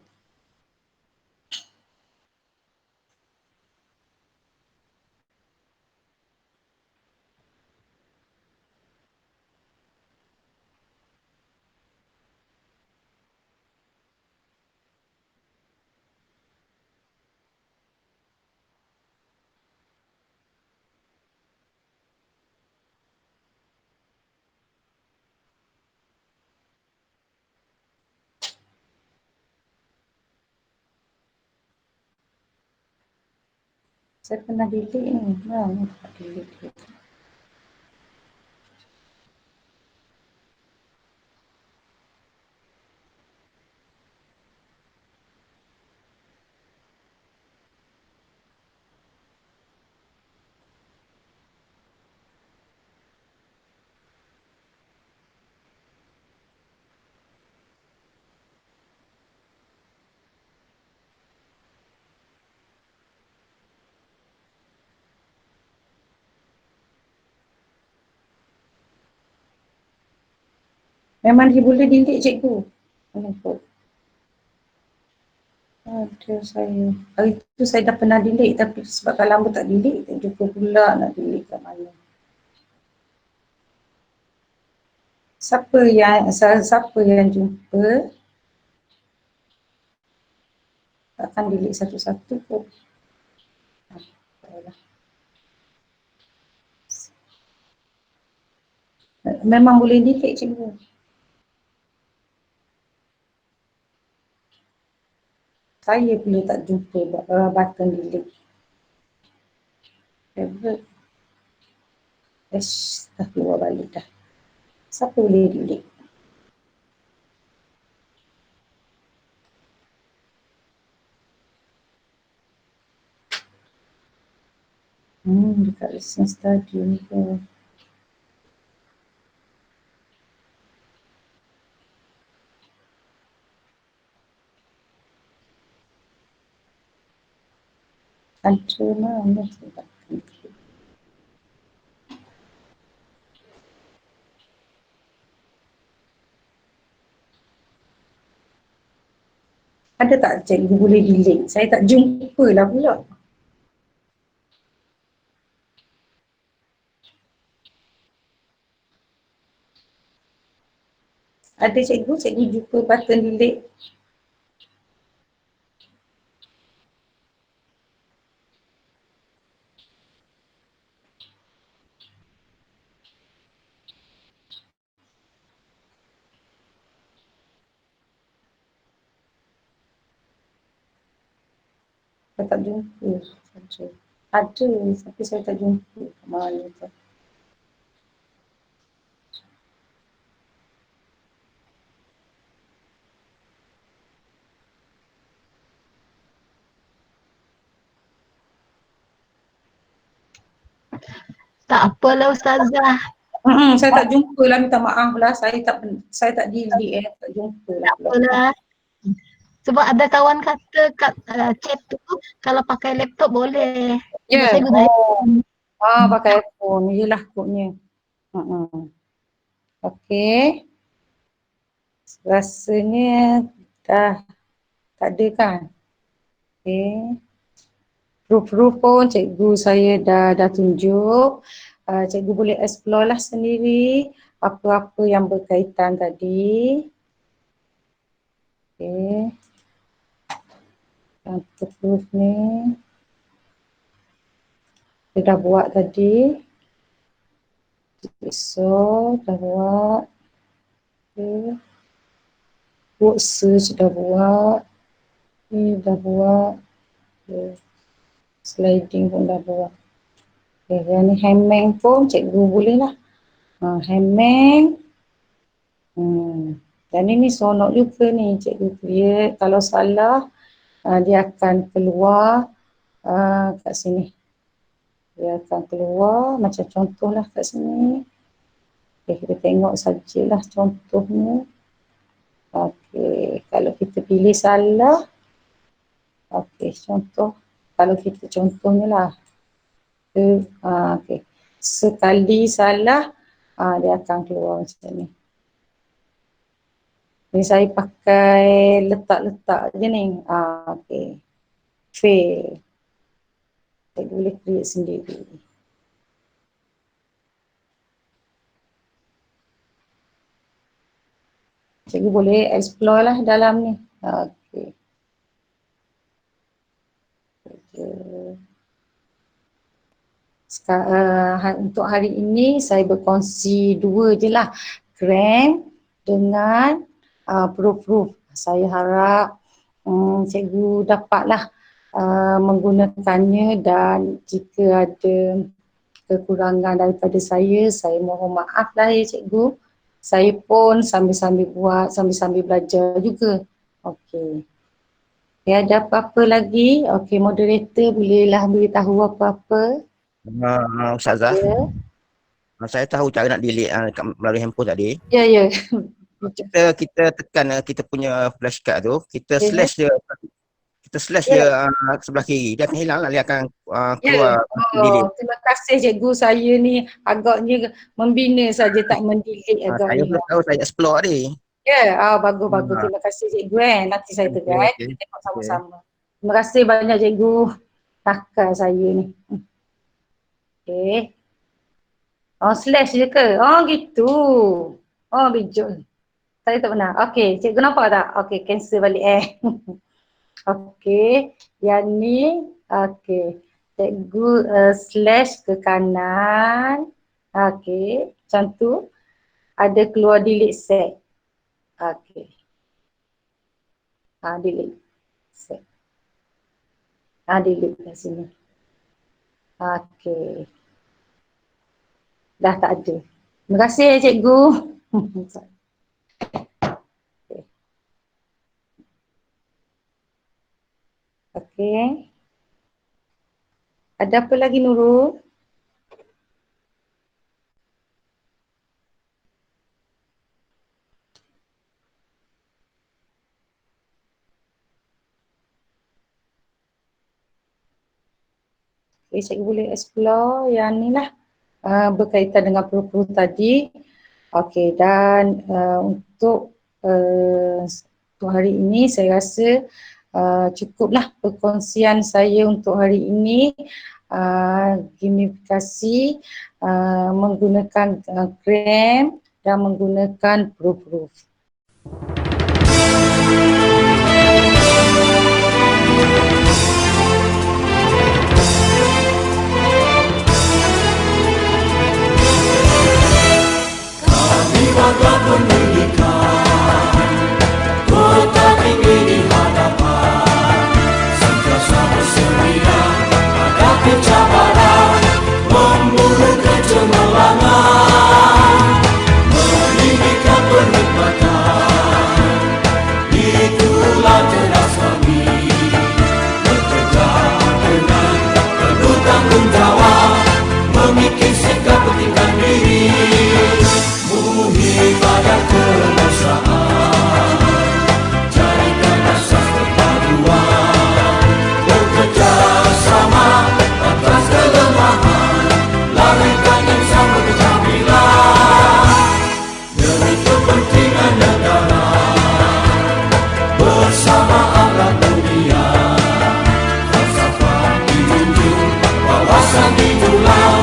Saya pernah delete ni. Tak delete. Memang dia boleh delete cikgu. Ada saya. Hari tu saya dah pernah delete tapi sebab dah lama tak delete, tak jumpa pula nak delete kat mana. Siapa yang jumpa takkan delete satu-satu pun. Memang boleh delete cikgu. Saya pula tak jumpa button delete. Favorite. Dah keluar balik dah. Siapa boleh delete? Dekat listen study ni ke. Ada mana? Ada tak cikgu boleh delete? Saya tak jumpa lah pula. Ada cikgu jumpa button delete. Saya tak jumpa. Ada, tapi saya tak jumpa. Mana tu? Tak apalah Ustazah. Saya tak jumpa lah, minta maaf lah. Saya tak delete tak jumpa lah. Tak apalah. Sebab ada kawan kata kat chat tu kalau pakai laptop boleh. Ya. Saya guna handphone. Pakai iPhone. Yelah kodnya. Okey. Rasanya dah tak ada kan? Okey. Proof pun cikgu saya dah tunjuk. Cikgu boleh explore lah sendiri apa-apa yang berkaitan tadi. Okey. Untuk proof ni dia dah buat tadi. So dah buat. Okay. Word search dah buat. Ni dah buat. Okay. Sliding pun dah buat. Okay, yang ni hemming pun cikgu boleh lah. Hemming. Dan ini sonok juga ni cikgu create. Kalau salah dia akan keluar kat sini. Dia akan keluar macam contohlah kat sini. Okay, kita tengok sajalah contohnya. Okey, kalau kita pilih salah. Okey, contoh. Kalau kita contohnya lah. Okey. Sekali salah, dia akan keluar macam ni. Ni saya pakai letak-letak je ni. Okey. Fail. Saya boleh create sendiri. Cikgu boleh explore lah dalam ni. Okey. Untuk hari ini saya berkongsi dua je lah. Cram dengan proof. Saya harap cikgu dapatlah menggunakannya dan jika ada kekurangan daripada saya mohon maaf lah ya cikgu. Saya pun sambil-sambil buat, sambil-sambil belajar juga. Okey. Ada apa-apa lagi? Okey, moderator bolehlah beritahu apa-apa. Ustazah, Ya. saya tahu cara nak delete melalui handphone tadi. Ya. Kita tekan kita punya flashcard tu, kita Ya. slash dia. Kita slash dia sebelah kiri. Dia akan hilang lah, dia akan keluar delete. Terima kasih cikgu, saya ni agaknya membina saja tak mendelete Saya agaknya. belum tahu, saya explore tadi. Ya, bagus. Terima kasih cikgu Nanti saya tekan, kita tengok sama-sama. Terima kasih banyak cikgu. Takal saya ni. Okey. Slash je ke? Gitu. Bijak. Saya tak pernah. Okey, cikgu nampak tak? Okey, cancel balik Okey, yang ni okey. Cikgu slash ke kanan. Okey, macam tu. Ada keluar delete set. Okey. Delete set. Delete kat sini. Okey. Dah tak ada. Terima kasih cikgu. Okey. Ada apa lagi Nurul? Okay, cikgu boleh explore yang ni lah berkaitan dengan pro-pro tadi. Okay, dan untuk hari ini saya rasa cukuplah perkongsian saya untuk hari ini. Gamifikasi menggunakan gram dan menggunakan pro-pro. Warga pendidikan, kota tinggi di hadapan, sentiasa bersedia hadapi cabaran, memburu kecemerlangan, meninggikan penikmatan, itulah cerdas kami, bekerja dengan penuh tanggung jawab, memikir sikap pentingkan diri. Ibadah kebangsaan, jadikan asas perpaduan, bekerja sama atas kelemahan, larikan yang sama kejamilan, demi kepentingan negara, bersama alat dunia, falsafah dijunjung, wawasan dijulang,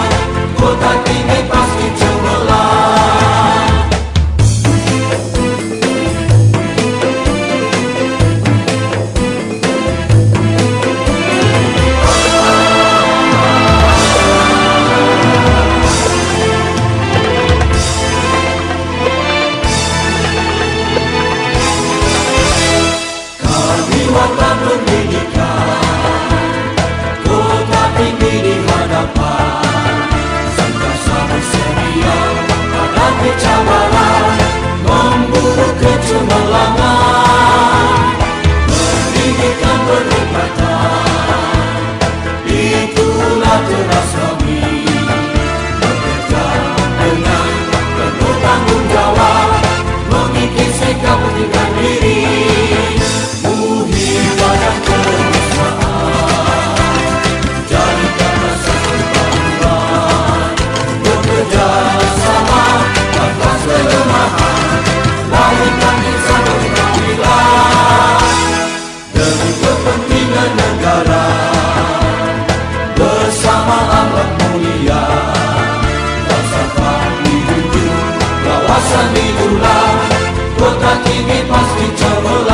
kota tinggi pasti cemerlang. Warga pendidikan, kota tinggi di hadapan, sentiasa bersedia hadapi cabaran, memburu kecemerlangan, meninggikan penikmatan, itulah cerdas kami, bekerja dengan penuh tanggung jawab, memikir sikap pentingkan diri. Ibadah kebangsaan, jadikan asas perpaduan, bekerja sama atas kelemahan, lahirkan insan berkeadilan, demi kepentingan negara, bersama amat mulia, falsafah dijunjung, wawasan dijulang, kota tinggi pasti cemerlang.